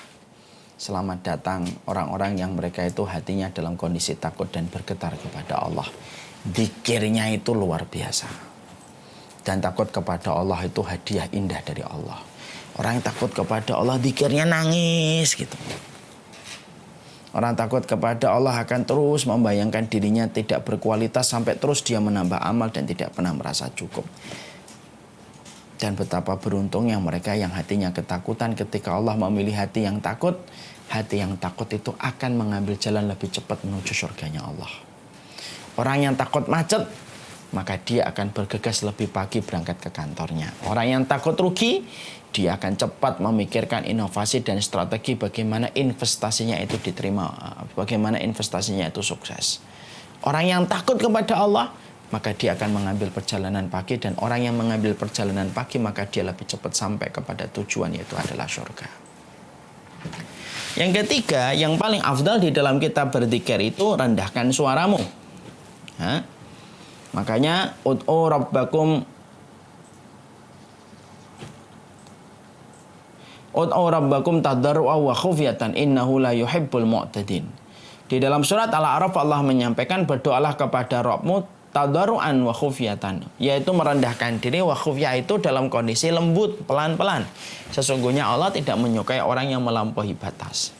Selamat datang orang-orang yang mereka itu hatinya dalam kondisi takut dan bergetar kepada Allah. Dzikirnya itu luar biasa. Dan takut kepada Allah itu hadiah indah dari Allah. Orang yang takut kepada Allah dzikirnya nangis gitu. Orang takut kepada Allah akan terus membayangkan dirinya tidak berkualitas sampai terus dia menambah amal dan tidak pernah merasa cukup. Dan betapa beruntungnya mereka yang hatinya ketakutan ketika Allah memilih hati yang takut. Hati yang takut itu akan mengambil jalan lebih cepat menuju surganya Allah. Orang yang takut macet, maka dia akan bergegas lebih pagi berangkat ke kantornya. Orang yang takut rugi, dia akan cepat memikirkan inovasi dan strategi bagaimana investasinya itu diterima, bagaimana investasinya itu sukses. Orang yang takut kepada Allah, maka dia akan mengambil perjalanan pagi, dan orang yang mengambil perjalanan pagi maka dia lebih cepat sampai kepada tujuan, yaitu adalah surga. Yang ketiga, yang paling afdal di dalam kita berzikir itu rendahkan suaramu. Makanya ud'u rabbakum tadarru'an wa khufyatan innahu la yuhibbul mu'tadin. Di dalam surat Al-A'raf Allah menyampaikan berdoalah kepada Rabbmu tadarru'an wa khufyatan, yaitu merendahkan diri. Wa khufyah itu dalam kondisi lembut, pelan-pelan. Sesungguhnya Allah tidak menyukai orang yang melampaui batas.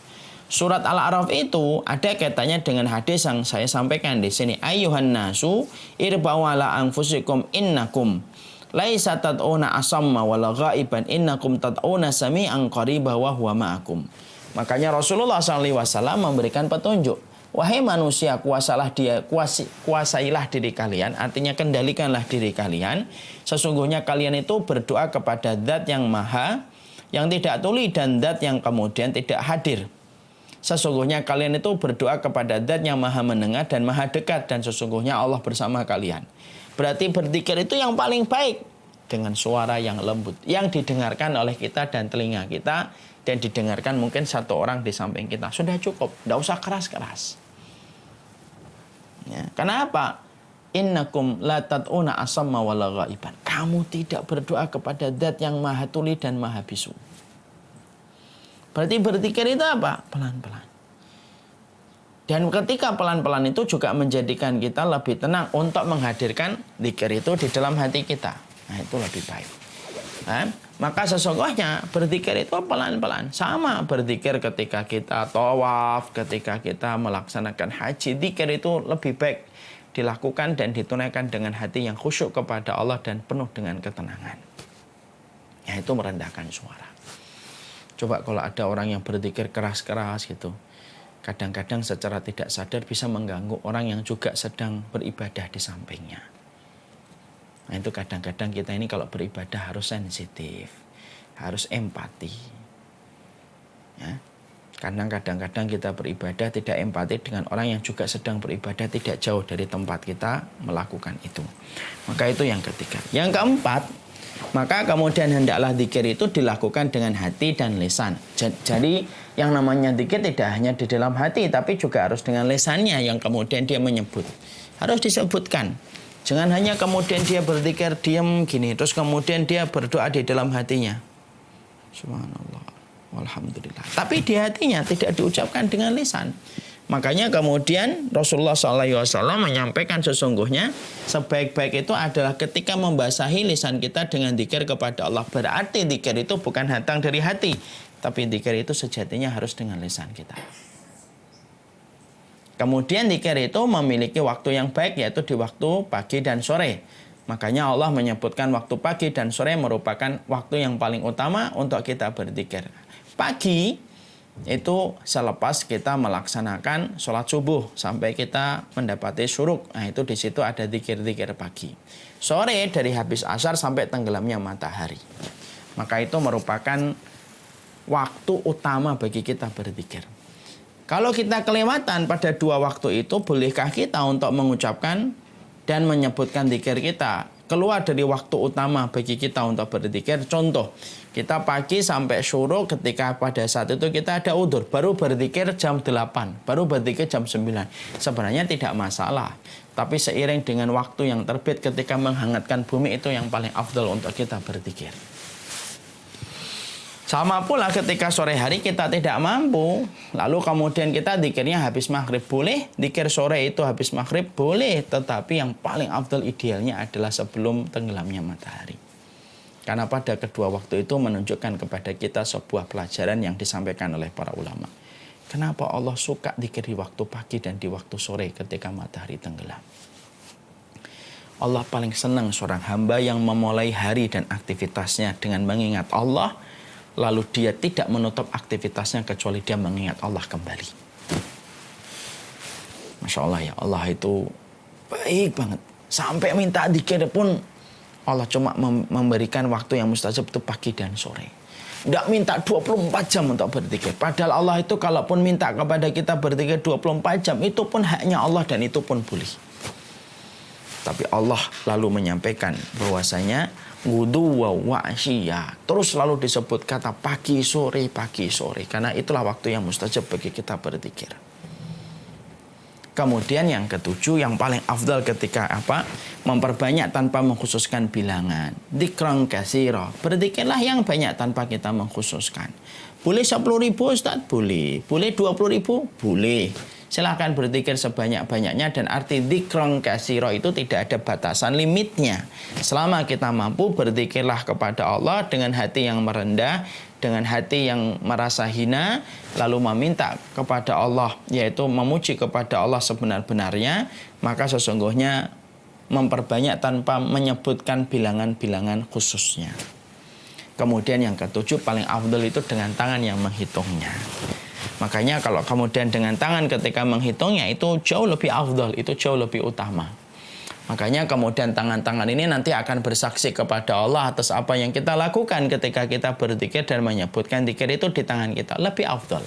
Surat Al-A'raf itu ada kaitannya dengan hadis yang saya sampaikan di sini. Ayyuhan nasu irba'u ala anfusikum innakum laisa tad'una asamma wala ghaiban innakum tad'una sami'an qariba wa huwa ma'akum. Makanya Rasulullah SAW memberikan petunjuk. Wahai manusia, kuasailah diri kalian, artinya kendalikanlah diri kalian. Sesungguhnya kalian itu berdoa kepada zat yang maha, yang tidak tuli, dan zat yang kemudian tidak hadir. Sesungguhnya kalian itu berdoa kepada zat yang maha mendengar dan maha dekat, dan sesungguhnya Allah bersama kalian. Berarti berzikir itu yang paling baik dengan suara yang lembut, yang didengarkan oleh kita dan telinga kita, dan didengarkan mungkin satu orang di samping kita. Sudah cukup, tidak usah keras-keras. Ya, kenapa? Innakum la tad'una asamma wala ghaiban. Kamu tidak berdoa kepada zat yang maha tuli dan maha bisu. Berarti berzikir itu apa? Pelan-pelan. Dan ketika pelan-pelan itu juga menjadikan kita lebih tenang untuk menghadirkan zikir itu di dalam hati kita. Nah, itu lebih baik. Maka sesungguhnya berzikir itu pelan-pelan. Sama berzikir ketika kita tawaf, ketika kita melaksanakan haji. Zikir itu lebih baik dilakukan dan ditunaikan dengan hati yang khusyuk kepada Allah dan penuh dengan ketenangan. Yaitu merendahkan suara. Coba kalau ada orang yang berzikir keras-keras gitu, kadang-kadang secara tidak sadar bisa mengganggu orang yang juga sedang beribadah di sampingnya. Nah itu kadang-kadang kita ini kalau beribadah harus sensitif, harus empati. Ya. Karena kadang-kadang kita beribadah tidak empati dengan orang yang juga sedang beribadah tidak jauh dari tempat kita melakukan itu. Maka itu yang ketiga. Yang keempat, maka kemudian hendaklah zikir itu dilakukan dengan hati dan lisan. Jadi yang namanya zikir tidak hanya di dalam hati, tapi juga harus dengan lisannya yang kemudian dia menyebut. Harus disebutkan. Jangan hanya kemudian dia berzikir diam gini, terus kemudian dia berdoa di dalam hatinya. Subhanallah, walhamdulillah. Tapi di hatinya tidak diucapkan dengan lisan. Makanya kemudian Rasulullah SAW menyampaikan sesungguhnya sebaik-baik itu adalah ketika membasahi lisan kita dengan zikir kepada Allah. Berarti zikir itu bukan datang dari hati, tapi zikir itu sejatinya harus dengan lisan kita. Kemudian zikir itu memiliki waktu yang baik, yaitu di waktu pagi dan sore. Makanya Allah menyebutkan waktu pagi dan sore merupakan waktu yang paling utama untuk kita berzikir. Pagi itu selepas kita melaksanakan sholat subuh sampai kita mendapati syuruk. Nah itu di situ ada zikir-zikir pagi. Sore dari habis asar sampai tenggelamnya matahari. Maka itu merupakan waktu utama bagi kita berzikir. Kalau kita kelewatan pada dua waktu itu, bolehkah kita untuk mengucapkan dan menyebutkan zikir kita keluar dari waktu utama bagi kita untuk berzikir? Contoh, kita pagi sampai syuruk, ketika pada saat itu kita ada udzur, baru berzikir jam 8, baru berzikir jam 9. Sebenarnya tidak masalah. Tapi seiring dengan waktu yang terbit ketika menghangatkan bumi, itu yang paling afdal untuk kita berzikir. Sama pula ketika sore hari kita tidak mampu, lalu kemudian kita zikirnya habis maghrib, boleh. Zikir sore itu habis maghrib, boleh. Tetapi yang paling afdal idealnya adalah sebelum tenggelamnya matahari. Karena pada kedua waktu itu menunjukkan kepada kita sebuah pelajaran yang disampaikan oleh para ulama. Kenapa Allah suka zikir di waktu pagi dan di waktu sore ketika matahari tenggelam? Allah paling senang seorang hamba yang memulai hari dan aktivitasnya dengan mengingat Allah, lalu dia tidak menutup aktivitasnya kecuali dia mengingat Allah kembali. Masya Allah ya, Allah itu baik banget. Sampai minta zikir pun Allah cuma memberikan waktu yang mustajab itu pagi dan sore. Tidak minta 24 jam untuk berzikir. Padahal Allah itu kalaupun minta kepada kita berzikir 24 jam, itu pun haknya Allah dan itu pun boleh. Tapi Allah lalu menyampaikan bahwasanya wudu wa asyiya. Terus selalu disebut kata pagi sore. Karena itulah waktu yang mustajab bagi kita berzikir. Kemudian yang ketujuh, yang paling afdal ketika memperbanyak tanpa mengkhususkan bilangan. Dzikran katsira. Berzikirlah yang banyak tanpa kita mengkhususkan. Boleh 10.000 Ustaz? Boleh. Boleh 20.000? Boleh. Silahkan berzikir sebanyak-banyaknya, dan arti dzikran katsira itu tidak ada batasan limitnya. Selama kita mampu, berzikirlah kepada Allah dengan hati yang merendah, dengan hati yang merasa hina, lalu meminta kepada Allah, yaitu memuji kepada Allah sebenar-benarnya, maka sesungguhnya memperbanyak tanpa menyebutkan bilangan-bilangan khususnya. Kemudian yang ketujuh, paling afdal itu dengan tangan yang menghitungnya. Makanya kalau kemudian dengan tangan ketika menghitungnya itu jauh lebih afdal, itu jauh lebih utama. Makanya kemudian tangan-tangan ini nanti akan bersaksi kepada Allah atas apa yang kita lakukan ketika kita berzikir dan menyebutkan zikir itu di tangan kita. Lebih afdal.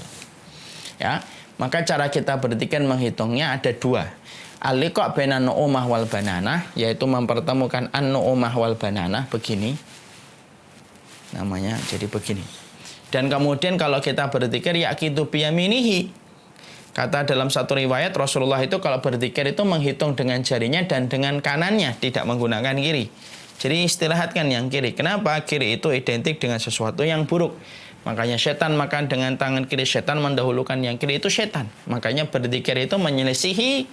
Ya, maka cara kita berzikir menghitungnya ada dua. Al-liqa' bainan nu'umah wal bananah, yaitu mempertemukan an-nu'umah wal bananah, begini. Namanya jadi begini. Dan kemudian kalau kita berzikir yaqidu biyaminihi. Kata dalam satu riwayat Rasulullah itu kalau berzikir itu menghitung dengan jarinya dan dengan kanannya, tidak menggunakan kiri. Jadi istirahatkan yang kiri. Kenapa? Kiri itu identik dengan sesuatu yang buruk. Makanya setan makan dengan tangan kiri, setan mendahulukan yang kiri, itu setan. Makanya berzikir itu menyelisihi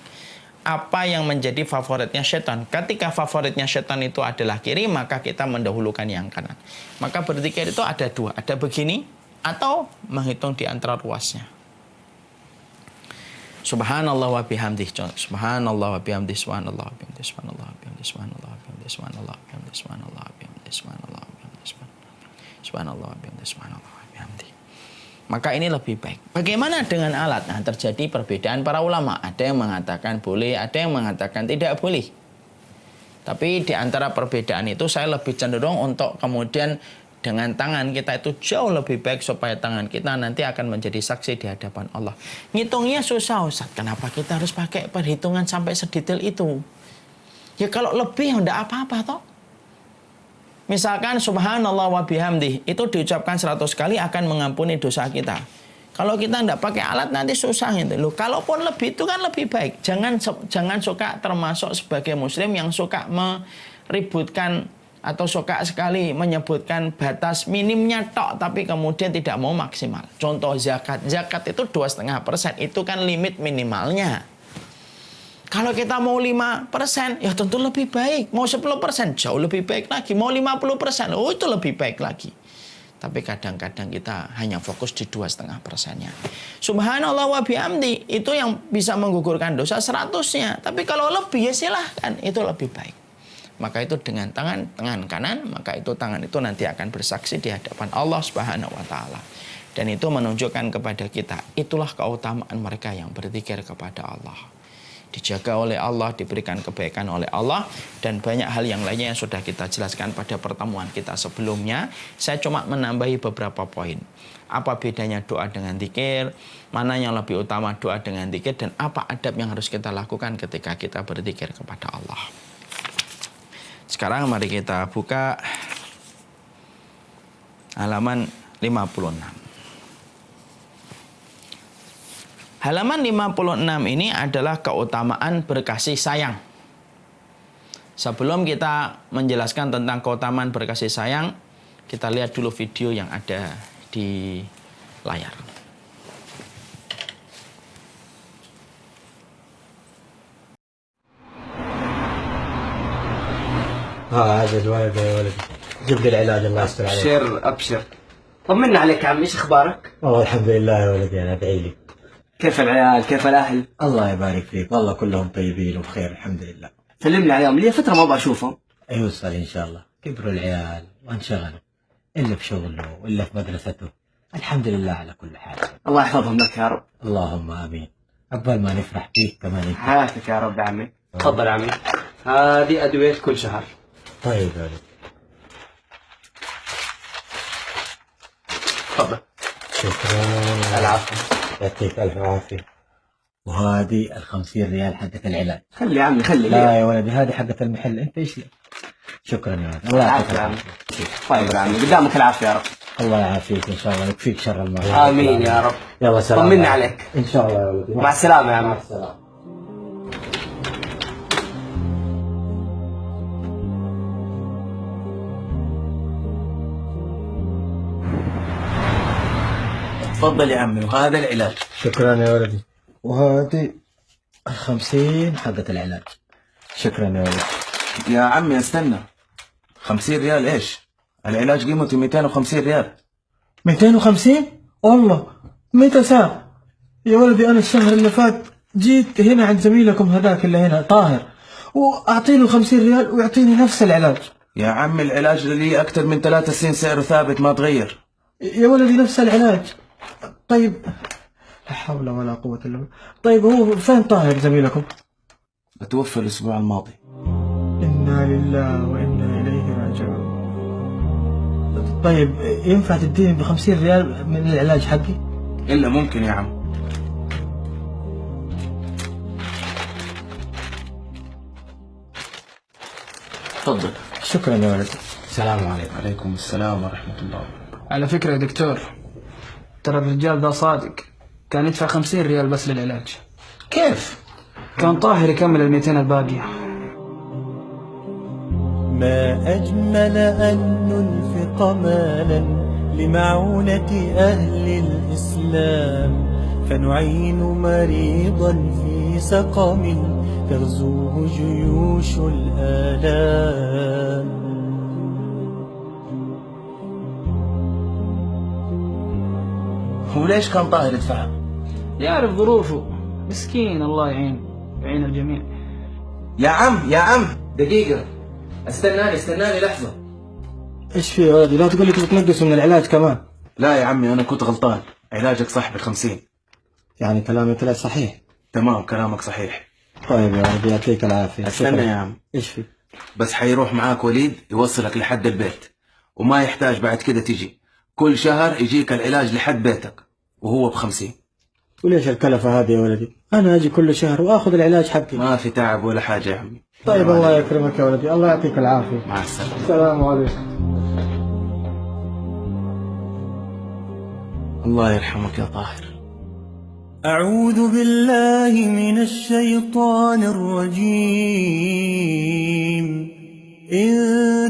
apa yang menjadi favoritnya syaitan. Ketika favoritnya syaitan itu adalah kiri, maka kita mendahulukan yang kanan. Maka berzikir itu ada dua, ada begini atau menghitung di antara ruasnya. Subhanallah wa bihamdih. Subhanallah wa bihamdih. Subhanallah wa bihamdih. Subhanallah wa bihamdih. Subhanallah wa bihamdih. Subhanallah wa bihamdih. Subhanallah wa bihamdih. Subhanallah wa bihamdih. Subhanallah wa bihamdih. Subhanallah wa bihamdih. Maka ini lebih baik. Bagaimana dengan alat? Nah, terjadi perbedaan para ulama. Ada yang mengatakan boleh, ada yang mengatakan tidak boleh. Tapi di antara perbedaan itu saya lebih cenderung untuk kemudian dengan tangan kita itu jauh lebih baik supaya tangan kita nanti akan menjadi saksi di hadapan Allah. Ngitungnya susah, Ustaz. Kenapa kita harus pakai perhitungan sampai sedetail itu? Ya kalau lebih ya enggak apa-apa toh. Misalkan subhanallah wa bihamdih itu diucapkan 100 kali akan mengampuni dosa kita. Kalau kita tidak pakai alat nanti susah itu. Loh, kalaupun lebih itu kan lebih baik. Jangan suka termasuk sebagai muslim yang suka meributkan atau suka sekali menyebutkan batas minimnya tok tapi kemudian tidak mau maksimal. Contoh zakat. Zakat itu 2,5%, itu kan limit minimalnya. Kalau kita mau 5%, ya tentu lebih baik. Mau 10%, jauh lebih baik lagi. Mau 50%, oh itu lebih baik lagi. Tapi kadang-kadang kita hanya fokus di 2,5%-nya. Subhanallah wa bihamdi, itu yang bisa menggugurkan dosa 100-nya. Tapi kalau lebih ya silahkan, itu lebih baik. Maka itu dengan tangan kanan, maka itu tangan itu nanti akan bersaksi di hadapan Allah Subhanahu wa taala. Dan itu menunjukkan kepada kita, itulah keutamaan mereka yang berzikir kepada Allah. Dijaga oleh Allah, diberikan kebaikan oleh Allah, dan banyak hal yang lainnya yang sudah kita jelaskan pada pertemuan kita sebelumnya. Saya cuma menambahi beberapa poin. Apa bedanya doa dengan zikir, mana yang lebih utama doa dengan zikir, dan apa adab yang harus kita lakukan ketika kita berzikir kepada Allah. Sekarang mari kita buka halaman 56. Halaman 56 ini adalah keutamaan berkasih sayang. Sebelum kita menjelaskan tentang keutamaan berkasih sayang, kita lihat dulu video yang ada di layar. هذا الولد يا ولد جيب لي العلاج الله يستر عليك. ابشر ابشر. طمنا عليك يا عمي، ايش اخبارك؟ والله الحمد لله يا ولدي، انا ادعي لي. كيف العيال؟ كيف الاهل؟ الله يبارك فيك، والله كلهم طيبين وبخير الحمد لله. سلم لي عليهم، لي فتره ما بشوفهم. يوصل ان شاء الله، كبروا العيال وانشغلوا، الا بشغله والا في مدرسته. الحمد لله على كل حال. الله يحفظهم لك يا رب. اللهم امين. عقبال ما نفرح فيك كمان انت. حياتك يا رب يا عمي. تفضل يا عمي، هذه ادويه كل شهر. طيب يا ولد. تفضل. شكرا. العفو. يعطيك الف عافيه. وهذه ال50 ريال حقت العلاج. خلي يا عمي خلي. لا يا ولدي هذه حقت المحل، انت ايش لك؟ شكرا يا ولد، الله يعافيك يا عمي. طيب يا عمي، قدامك العافيه يا رب. الله يعافيك ان شاء الله، يكفيك شر المرض. امين يا رب. يلا سلام. طمنا عليك. ان شاء الله يا ولدي. مع السلامه يا عمي. مع السلامه. تفضل يا عمي، وهذا العلاج. شكرا يا ولدي. وهذه ال50 حقت العلاج. شكرا يا ولدي. يا عمي استنى، 50 ريال ايش؟ العلاج قيمته 250 ريال. 250؟ والله متى صار؟ يا ولدي انا الشهر اللي فات جيت هنا عند زميلكم هذاك اللي هنا طاهر، واعطيله 50 ريال ويعطيني نفس العلاج. يا عمي العلاج لي اكثر من 3 سنين سعره ثابت ما تغير. يا ولدي نفس العلاج. طيب لا حول ولا قوة الا بالله. طيب هو فين طاهر زميلكم؟ توفى الاسبوع الماضي. انا لله وانا اليه راجعون. طيب ينفع تديني ب50 ريال من العلاج حقي؟ الا ممكن يا عم. تفضل. شكرا يا ولدي. السلام عليكم. وعليكم السلام ورحمة الله. على فكرة يا دكتور، ترى الرجال ده صادق، كان يدفع 50 ريال بس للعلاج. كيف؟ كان طاهر يكمل ال200 الباقية. ما أجمل أن ننفق مالا لمعونة أهل الإسلام، فنعين مريضا في سقم تغزوه جيوش الآلام. وليش كان طاهر يدفعها؟ يعرف ظروفه، مسكين، الله يعين الجميع. يا عم دقيقة، استناني لحظة. ايش في يا ولدي؟ لا تقول لي تبي تنقص من العلاج كمان. لا يا عمي أنا كنت غلطان، علاجك صح ب50. يعني كلامي طلع صحيح؟ تمام كلامك صحيح. طيب يا ولدي يعطيك العافية. استنى يا عم. ايش في؟ بس حيروح معاك وليد يوصلك لحد البيت، وما يحتاج بعد كده تجي، كل شهر يجيك العلاج لحد بيتك وهو ب50. وليش الكلفة هذه يا ولدي؟ أنا أجي كل شهر وآخذ العلاج حقي. ما في تعب ولا حاجة يا عمي. طيب الله يكرمك يا ولدي، الله يعطيك العافية. مع السلامة. السلام عليكم. الله يرحمك يا طاهر. أعوذ بالله من الشيطان الرجيم. إن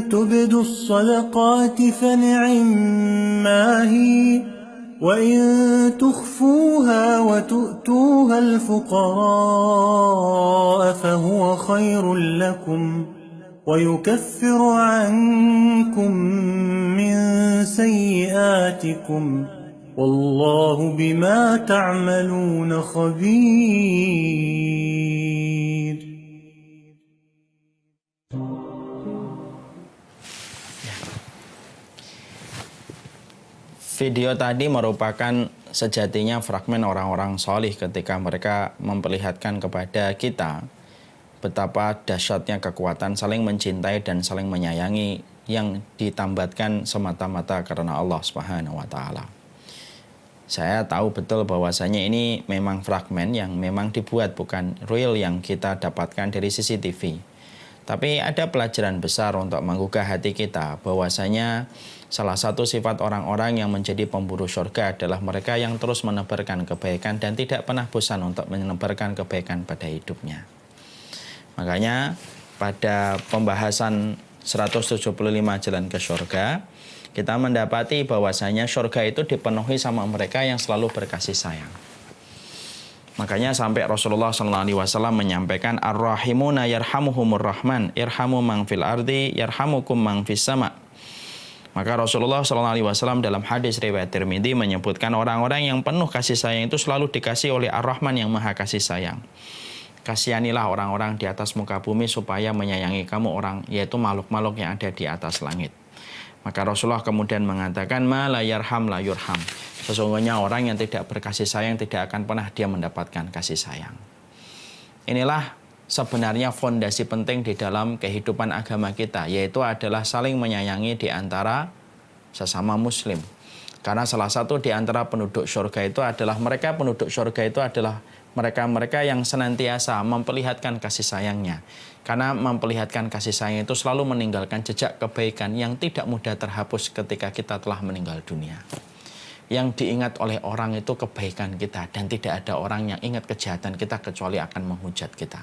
تبدوا الصدقات فنعما هي، وإن تخفوها وتؤتوها الفقراء فهو خير لكم، ويكفر عنكم من سيئاتكم، والله بما تعملون خبير. Video tadi merupakan sejatinya fragmen orang-orang solih ketika mereka memperlihatkan kepada kita betapa dahsyatnya kekuatan saling mencintai dan saling menyayangi yang ditambatkan semata-mata karena Allah Subhanahu wa Ta'ala. Saya tahu betul bahwasanya ini memang fragmen yang memang dibuat, bukan real yang kita dapatkan dari CCTV. Tapi ada pelajaran besar untuk menggugah hati kita bahwasanya salah satu sifat orang-orang yang menjadi pemburu surga adalah mereka yang terus menebarkan kebaikan dan tidak pernah bosan untuk menebarkan kebaikan pada hidupnya. Makanya pada pembahasan 175 jalan ke surga, kita mendapati bahwasanya surga itu dipenuhi sama mereka yang selalu berkasih sayang. Makanya sampai Rasulullah SAW menyampaikan ar-rahimuna yarhamuhumur rahman, irhamu man fil ardi yarhamukum man fis sama. Maka Rasulullah SAW dalam hadis riwayat Tirmidzi menyebutkan orang-orang yang penuh kasih sayang itu selalu dikasih oleh Ar-Rahman yang maha kasih sayang. Kasihanilah orang-orang di atas muka bumi supaya menyayangi kamu orang, yaitu makhluk-makhluk yang ada di atas langit. Maka Rasulullah kemudian mengatakan ma la yarham la yurham. Sesungguhnya orang yang tidak berkasih sayang tidak akan pernah dia mendapatkan kasih sayang. Inilah sebenarnya fondasi penting di dalam kehidupan agama kita, yaitu adalah saling menyayangi di antara sesama muslim. Karena salah satu di antara penduduk surga itu adalah mereka-mereka yang senantiasa memperlihatkan kasih sayangnya. Karena memperlihatkan kasih sayang itu selalu meninggalkan jejak kebaikan yang tidak mudah terhapus ketika kita telah meninggal dunia. Yang diingat oleh orang itu kebaikan kita, dan tidak ada orang yang ingat kejahatan kita kecuali akan menghujat kita.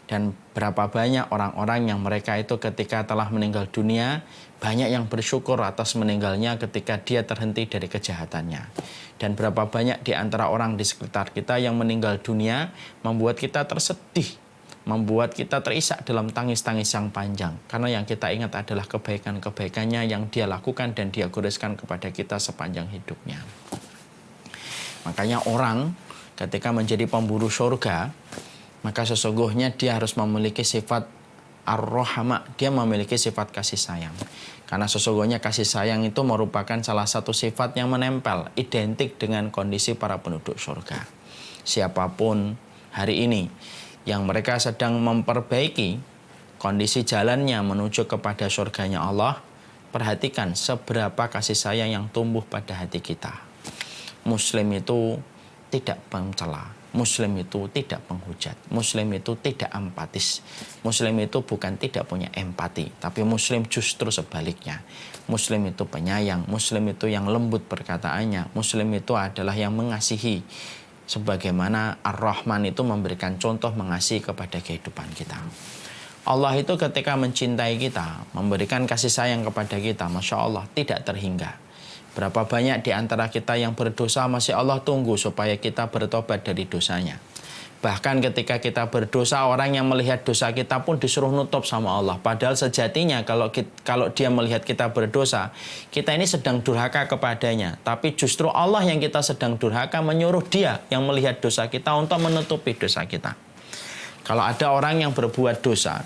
Dan berapa banyak orang-orang yang mereka itu ketika telah meninggal dunia, banyak yang bersyukur atas meninggalnya ketika dia terhenti dari kejahatannya. Dan berapa banyak di antara orang di sekitar kita yang meninggal dunia membuat kita tersedih, membuat kita terisak dalam tangis-tangis yang panjang. Karena yang kita ingat adalah kebaikan-kebaikannya yang dia lakukan dan dia goreskan kepada kita sepanjang hidupnya. Makanya orang ketika menjadi pemburu surga, maka sesungguhnya dia harus memiliki sifat ar-rahama, dia memiliki sifat kasih sayang. Karena sesungguhnya kasih sayang itu merupakan salah satu sifat yang menempel, identik dengan kondisi para penduduk surga. Siapapun hari ini yang mereka sedang memperbaiki kondisi jalannya menuju kepada surganya Allah, perhatikan seberapa kasih sayang yang tumbuh pada hati kita. Muslim itu tidak mencela, Muslim itu tidak menghujat, Muslim itu tidak empatis, Muslim itu bukan tidak punya empati, tapi Muslim justru sebaliknya. Muslim itu penyayang, Muslim itu yang lembut perkataannya, Muslim itu adalah yang mengasihi. Sebagaimana Ar-Rahman itu memberikan contoh mengasihi kepada kehidupan kita. Allah itu ketika mencintai kita, memberikan kasih sayang kepada kita, Masya Allah, tidak terhingga. Berapa banyak di antara kita yang berdosa masih Allah tunggu supaya kita bertobat dari dosanya. Bahkan ketika kita berdosa, orang yang melihat dosa kita pun disuruh nutup sama Allah. Padahal sejatinya kalau dia melihat kita berdosa, kita ini sedang durhaka kepadanya. Tapi justru Allah yang kita sedang durhaka menyuruh dia yang melihat dosa kita untuk menutupi dosa kita. Kalau ada orang yang berbuat dosa,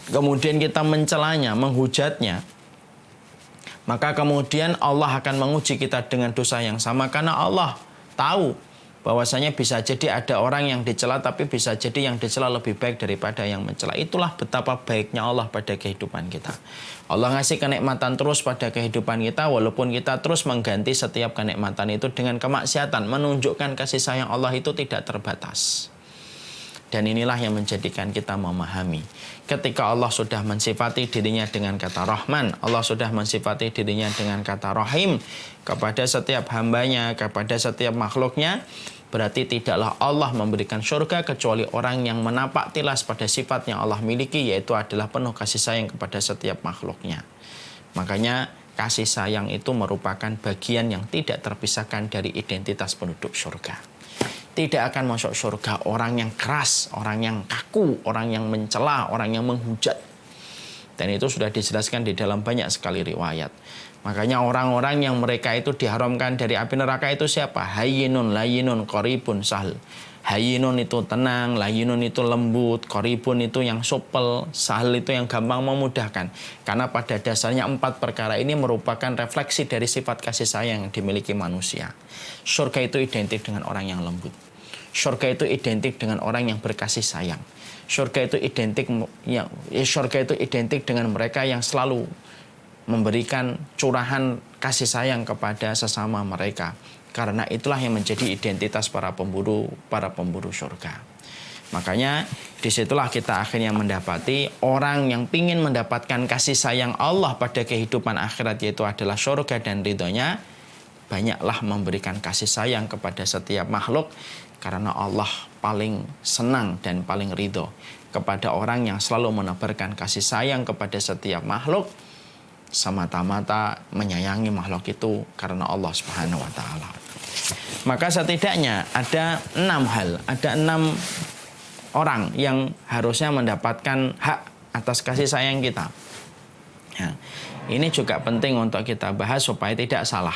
kemudian kita mencelanya, menghujatnya, maka kemudian Allah akan menguji kita dengan dosa yang sama. Karena Allah tahu bahwasanya bisa jadi ada orang yang dicela, tapi bisa jadi yang dicela lebih baik daripada yang mencela. Itulah betapa baiknya Allah pada kehidupan kita. Allah ngasih kenikmatan terus pada kehidupan kita, walaupun kita terus mengganti setiap kenikmatan itu dengan kemaksiatan, menunjukkan kasih sayang Allah itu tidak terbatas. Dan inilah yang menjadikan kita memahami. Ketika Allah sudah mensifati dirinya dengan kata Rahman, Allah sudah mensifati dirinya dengan kata Rahim kepada setiap hambanya, kepada setiap makhluknya, berarti tidaklah Allah memberikan surga kecuali orang yang menapak tilas pada sifat yang Allah miliki, yaitu adalah penuh kasih sayang kepada setiap makhluknya. Makanya kasih sayang itu merupakan bagian yang tidak terpisahkan dari identitas penduduk surga. Tidak akan masuk surga orang yang keras, orang yang kaku, orang yang mencela, orang yang menghujat. Dan itu sudah dijelaskan di dalam banyak sekali riwayat. Makanya orang-orang yang mereka itu diharamkan dari api neraka itu siapa? Hayyinun, layyinun, qaribun, sahl. Hayyinun itu tenang, layyinun itu lembut, qaribun itu yang supel, sahl itu yang gampang memudahkan. Karena pada dasarnya 4 perkara ini merupakan refleksi dari sifat kasih sayang yang dimiliki manusia. Surga itu identik dengan orang yang lembut. Surga itu identik dengan orang yang berkasih sayang. Surga itu identik dengan mereka yang selalu memberikan curahan kasih sayang kepada sesama mereka. Karena itulah yang menjadi identitas para pemburu surga. Makanya disitulah kita akhirnya mendapati orang yang ingin mendapatkan kasih sayang Allah pada kehidupan akhirat, yaitu adalah surga dan ridhonya, banyaklah memberikan kasih sayang kepada setiap makhluk, karena Allah paling senang dan paling ridho kepada orang yang selalu menebarkan kasih sayang kepada setiap makhluk, semata-mata menyayangi makhluk itu karena Allah Subhanahu wa taala. Maka setidaknya ada 6 hal, ada 6 orang yang harusnya mendapatkan hak atas kasih sayang kita. Ya, ini juga penting untuk kita bahas supaya tidak salah.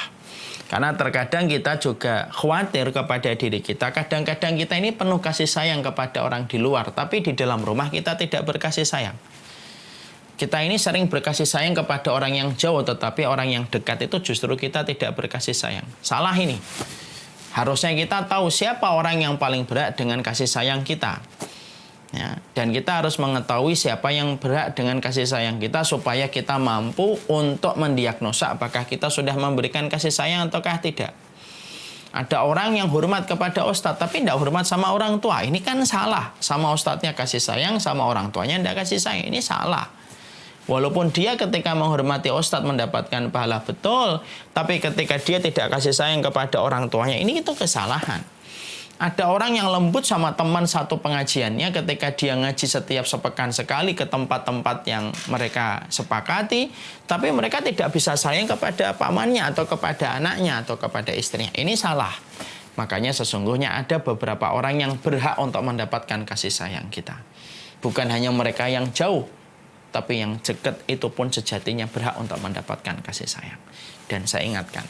Karena terkadang kita juga khawatir kepada diri kita. Kadang-kadang kita ini penuh kasih sayang kepada orang di luar, tapi di dalam rumah kita tidak berkasih sayang. Kita ini sering berkasih sayang kepada orang yang jauh, tetapi orang yang dekat itu justru kita tidak berkasih sayang. Salah ini. Harusnya kita tahu siapa orang yang paling berhak dengan kasih sayang kita. Ya, dan kita harus mengetahui siapa yang berhak dengan kasih sayang kita supaya kita mampu untuk mendiagnosa apakah kita sudah memberikan kasih sayang ataukah tidak. Ada orang yang hormat kepada ustadz tapi tidak hormat sama orang tua. Ini kan salah. Sama ustadznya kasih sayang, sama orang tuanya tidak kasih sayang. Ini salah. Walaupun dia ketika menghormati ustadz mendapatkan pahala betul, tapi ketika dia tidak kasih sayang kepada orang tuanya, ini itu kesalahan. Ada orang yang lembut sama teman satu pengajiannya ketika dia ngaji setiap sepekan sekali ke tempat-tempat yang mereka sepakati, tapi mereka tidak bisa sayang kepada pamannya atau kepada anaknya atau kepada istrinya. Ini salah. Makanya sesungguhnya ada beberapa orang yang berhak untuk mendapatkan kasih sayang kita. Bukan hanya mereka yang jauh, tapi yang dekat itu pun sejatinya berhak untuk mendapatkan kasih sayang. Dan saya ingatkan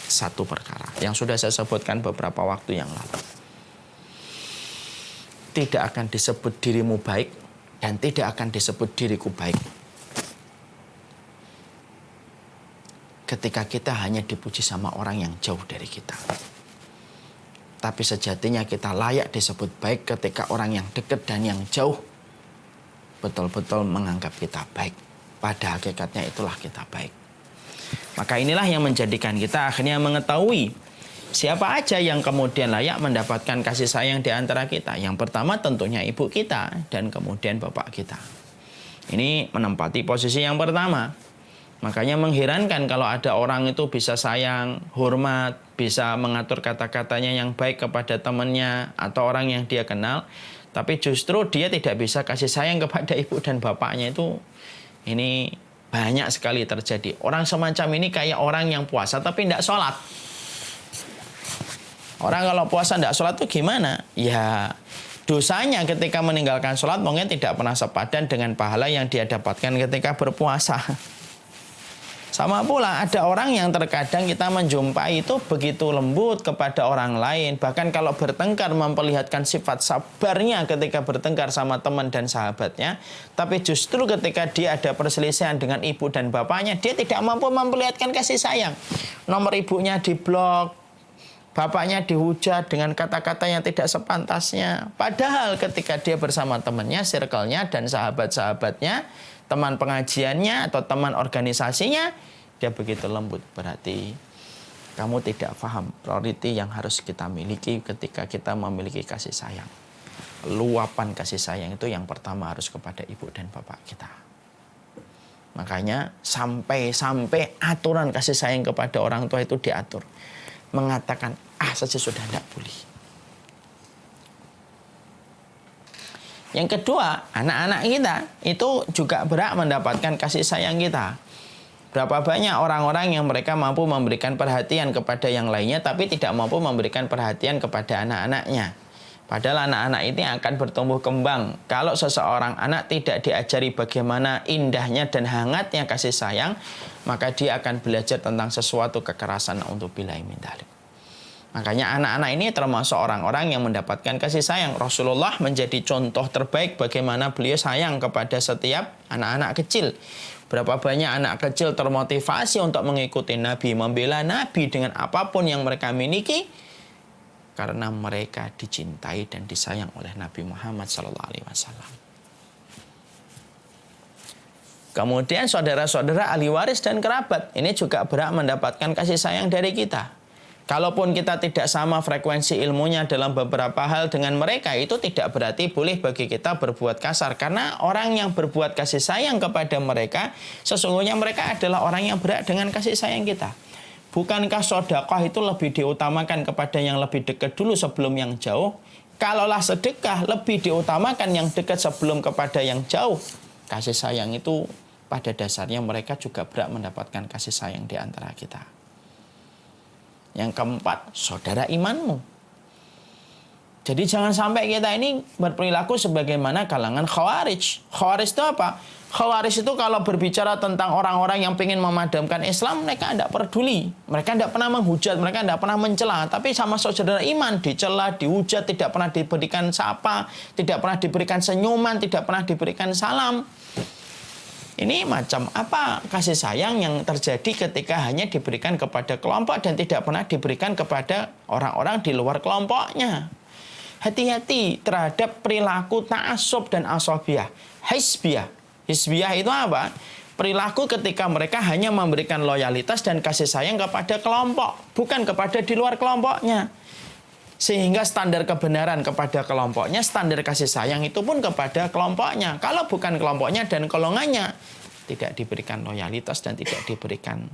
satu perkara yang sudah saya sebutkan beberapa waktu yang lalu. Tidak akan disebut dirimu baik dan tidak akan disebut diriku baik ketika kita hanya dipuji sama orang yang jauh dari kita. Tapi sejatinya kita layak disebut baik ketika orang yang dekat dan yang jauh betul-betul menganggap kita baik. Pada hakikatnya itulah kita baik. Maka inilah yang menjadikan kita akhirnya mengetahui siapa aja yang kemudian layak mendapatkan kasih sayang di antara kita. Yang pertama tentunya ibu kita dan kemudian bapak kita. Ini menempati posisi yang pertama. Makanya mengherankan kalau ada orang itu bisa sayang, hormat, bisa mengatur kata-katanya yang baik kepada temannya atau orang yang dia kenal, tapi justru dia tidak bisa kasih sayang kepada ibu dan bapaknya. Itu ini banyak sekali terjadi. Orang semacam ini kayak orang yang puasa tapi tidak sholat. Orang kalau puasa tidak sholat itu gimana? Ya dosanya ketika meninggalkan sholat mungkin tidak pernah sepadan dengan pahala yang dia dapatkan ketika berpuasa. Sama pula ada orang yang terkadang kita menjumpai itu begitu lembut kepada orang lain. Bahkan kalau bertengkar memperlihatkan sifat sabarnya ketika bertengkar sama teman dan sahabatnya. Tapi justru ketika dia ada perselisihan dengan ibu dan bapaknya, dia tidak mampu memperlihatkan kasih sayang. Nomor ibunya diblok, bapaknya dihujat dengan kata-kata yang tidak sepantasnya. Padahal ketika dia bersama temannya, circle-nya dan sahabat-sahabatnya, teman pengajiannya atau teman organisasinya, dia begitu lembut. Berarti kamu tidak paham priority yang harus kita miliki ketika kita memiliki kasih sayang. Luapan kasih sayang itu yang pertama harus kepada ibu dan bapak kita. Makanya sampai aturan kasih sayang kepada orang tua itu diatur. Mengatakan saja sudah tidak boleh. Yang kedua, anak-anak kita itu juga berhak mendapatkan kasih sayang kita. Berapa banyak orang-orang yang mereka mampu memberikan perhatian kepada yang lainnya tapi tidak mampu memberikan perhatian kepada anak-anaknya. Padahal anak-anak ini akan bertumbuh kembang. Kalau seseorang anak tidak diajari bagaimana indahnya dan hangatnya kasih sayang, maka dia akan belajar tentang sesuatu kekerasan untuk billahi min dzalik. Makanya anak-anak ini termasuk orang-orang yang mendapatkan kasih sayang. Rasulullah menjadi contoh terbaik bagaimana beliau sayang kepada setiap anak-anak kecil. Berapa banyak anak kecil termotivasi untuk mengikuti Nabi, membela Nabi dengan apapun yang mereka miliki, karena mereka dicintai dan disayang oleh Nabi Muhammad SAW. Kemudian saudara-saudara ahli waris dan kerabat, ini juga berhak mendapatkan kasih sayang dari kita. Kalaupun kita tidak sama frekuensi ilmunya dalam beberapa hal dengan mereka, itu tidak berarti boleh bagi kita berbuat kasar. Karena orang yang berbuat kasih sayang kepada mereka, sesungguhnya mereka adalah orang yang berhak dengan kasih sayang kita. Bukankah sedekah itu lebih diutamakan kepada yang lebih dekat dulu sebelum yang jauh? Kalaulah sedekah lebih diutamakan yang dekat sebelum kepada yang jauh, kasih sayang itu pada dasarnya mereka juga berhak mendapatkan kasih sayang di antara kita. Yang keempat, saudara imanmu. Jadi jangan sampai kita ini berperilaku sebagaimana kalangan Khawarij. Khawarij itu apa? Khawarij itu kalau berbicara tentang orang-orang yang ingin memadamkan Islam, mereka tidak peduli. Mereka tidak pernah menghujat, mereka tidak pernah mencela. Tapi sama saudara iman, dicela, dihujat, tidak pernah diberikan sapa, tidak pernah diberikan senyuman, tidak pernah diberikan salam. Ini macam apa kasih sayang yang terjadi ketika hanya diberikan kepada kelompok dan tidak pernah diberikan kepada orang-orang di luar kelompoknya. Hati-hati terhadap perilaku ta'assub dan asobiyah. Hizbiyah. Hizbiyah itu apa? Perilaku ketika mereka hanya memberikan loyalitas dan kasih sayang kepada kelompok, bukan kepada di luar kelompoknya. Sehingga standar kebenaran kepada kelompoknya, standar kasih sayang itu pun kepada kelompoknya. Kalau bukan kelompoknya dan golongannya, tidak diberikan loyalitas dan tidak diberikan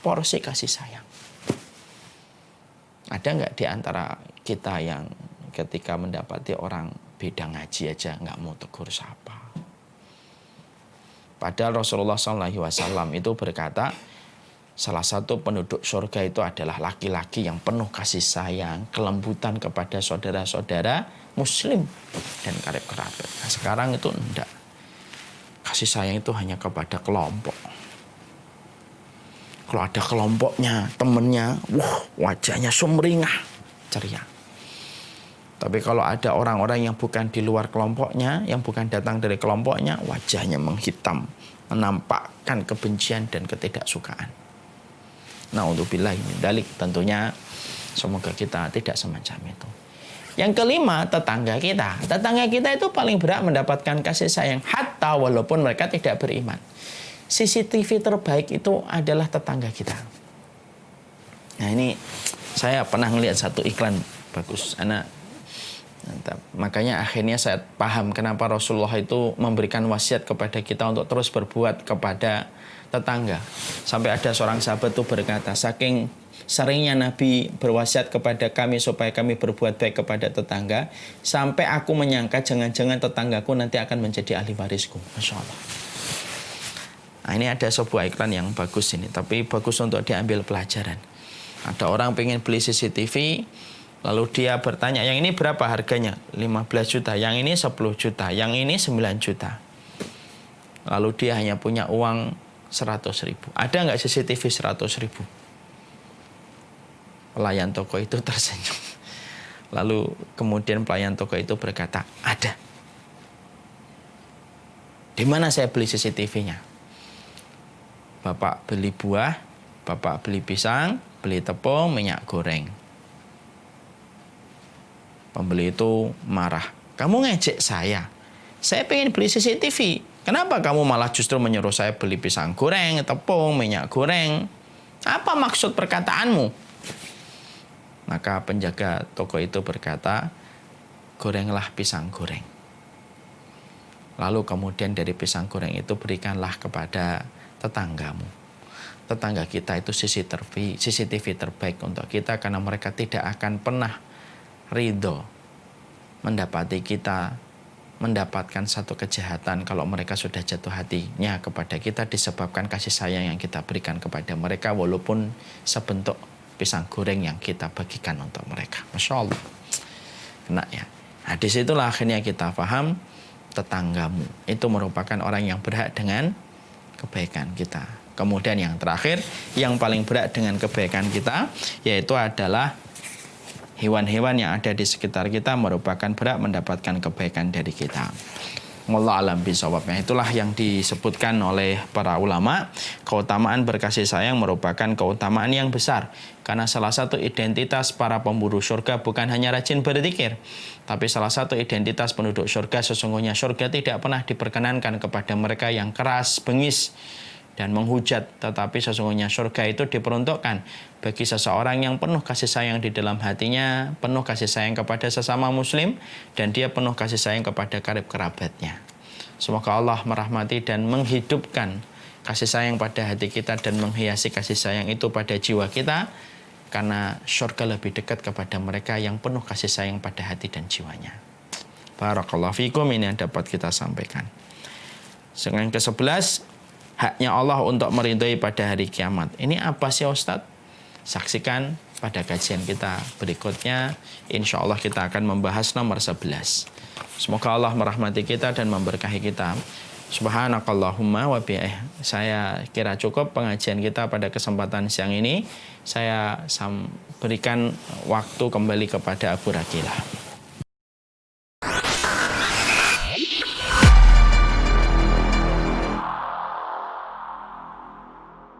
porsi kasih sayang. Ada nggak di antara kita yang ketika mendapati orang beda ngaji aja nggak mau tegur sapa? Padahal Rasulullah SAW itu berkata, salah satu penduduk surga itu adalah laki-laki yang penuh kasih sayang, kelembutan kepada saudara-saudara muslim dan karib kerabat. Nah, sekarang itu enggak. Kasih sayang itu hanya kepada kelompok. Kalau ada kelompoknya, temennya, wajahnya sumringah, ceria. Tapi kalau ada orang-orang yang bukan di luar kelompoknya, yang bukan datang dari kelompoknya, wajahnya menghitam, menampakkan kebencian dan ketidaksukaan. Na'udzubillah min dzalik, tentunya semoga kita tidak semacam itu. Yang kelima, tetangga kita. Tetangga kita itu paling berhak mendapatkan kasih sayang hatta walaupun mereka tidak beriman. CCTV terbaik itu adalah tetangga kita. Nah, ini saya pernah melihat satu iklan bagus. Makanya akhirnya saya paham kenapa Rasulullah itu memberikan wasiat kepada kita untuk terus berbuat kepada tetangga. Sampai ada seorang sahabat itu berkata, saking seringnya Nabi berwasiat kepada kami supaya kami berbuat baik kepada tetangga, sampai aku menyangka jangan-jangan tetanggaku nanti akan menjadi ahli warisku. Masya Allah. Nah, ini ada sebuah iklan yang bagus ini, tapi bagus untuk diambil pelajaran. Ada orang pengen beli CCTV, Lalu dia bertanya, yang ini berapa harganya? 15 juta, yang ini 10 juta, yang ini 9 juta. Lalu dia hanya punya uang 100 ribu. Ada nggak CCTV 100 ribu? Pelayan toko itu tersenyum. Lalu kemudian pelayan toko itu berkata, ada. Di mana saya beli CCTV-nya? Bapak beli buah, Bapak beli pisang, beli tepung, minyak goreng. Pembeli itu marah. Kamu ngejek saya. Saya pengen beli CCTV. Kenapa kamu malah justru menyuruh saya beli pisang goreng, tepung, minyak goreng? Apa maksud perkataanmu? Maka penjaga toko itu berkata, gorenglah pisang goreng. Lalu kemudian dari pisang goreng itu berikanlah kepada tetanggamu. Tetangga kita itu CCTV terbaik untuk kita, karena mereka tidak akan pernah ridho mendapati kita mendapatkan satu kejahatan kalau mereka sudah jatuh hatinya kepada kita disebabkan kasih sayang yang kita berikan kepada mereka, walaupun sebentuk pisang goreng yang kita bagikan untuk mereka. Masya Allah. Kena ya. Nah, disitulah akhirnya kita paham tetanggamu itu merupakan orang yang berhak dengan kebaikan kita. Kemudian yang terakhir, yang paling berhak dengan kebaikan kita, yaitu adalah hewan-hewan yang ada di sekitar kita merupakan berhak mendapatkan kebaikan dari kita. Wallahu a'lam bishawab. Itulah yang disebutkan oleh para ulama. Keutamaan berkasih sayang merupakan keutamaan yang besar, karena salah satu identitas para pemburu surga bukan hanya rajin berzikir, tapi salah satu identitas penduduk surga, sesungguhnya surga tidak pernah diperkenankan kepada mereka yang keras, bengis, dan menghujat, tetapi sesungguhnya surga itu diperuntukkan bagi seseorang yang penuh kasih sayang di dalam hatinya, penuh kasih sayang kepada sesama muslim, dan dia penuh kasih sayang kepada karib kerabatnya. Semoga Allah merahmati dan menghidupkan kasih sayang pada hati kita dan menghiasi kasih sayang itu pada jiwa kita, karena surga lebih dekat kepada mereka yang penuh kasih sayang pada hati dan jiwanya. Barakallahu fikum, ini yang dapat kita sampaikan. Yang ke-11, haknya Allah untuk meridhai pada hari kiamat. Ini apa sih Ustadz? Saksikan pada kajian kita berikutnya. Insya Allah kita akan membahas nomor 11. Semoga Allah merahmati kita dan memberkahi kita. Subhanakallahumma wa bihamdika. Saya kira cukup pengajian kita pada kesempatan siang ini. Saya berikan waktu kembali kepada Abu Rakilah.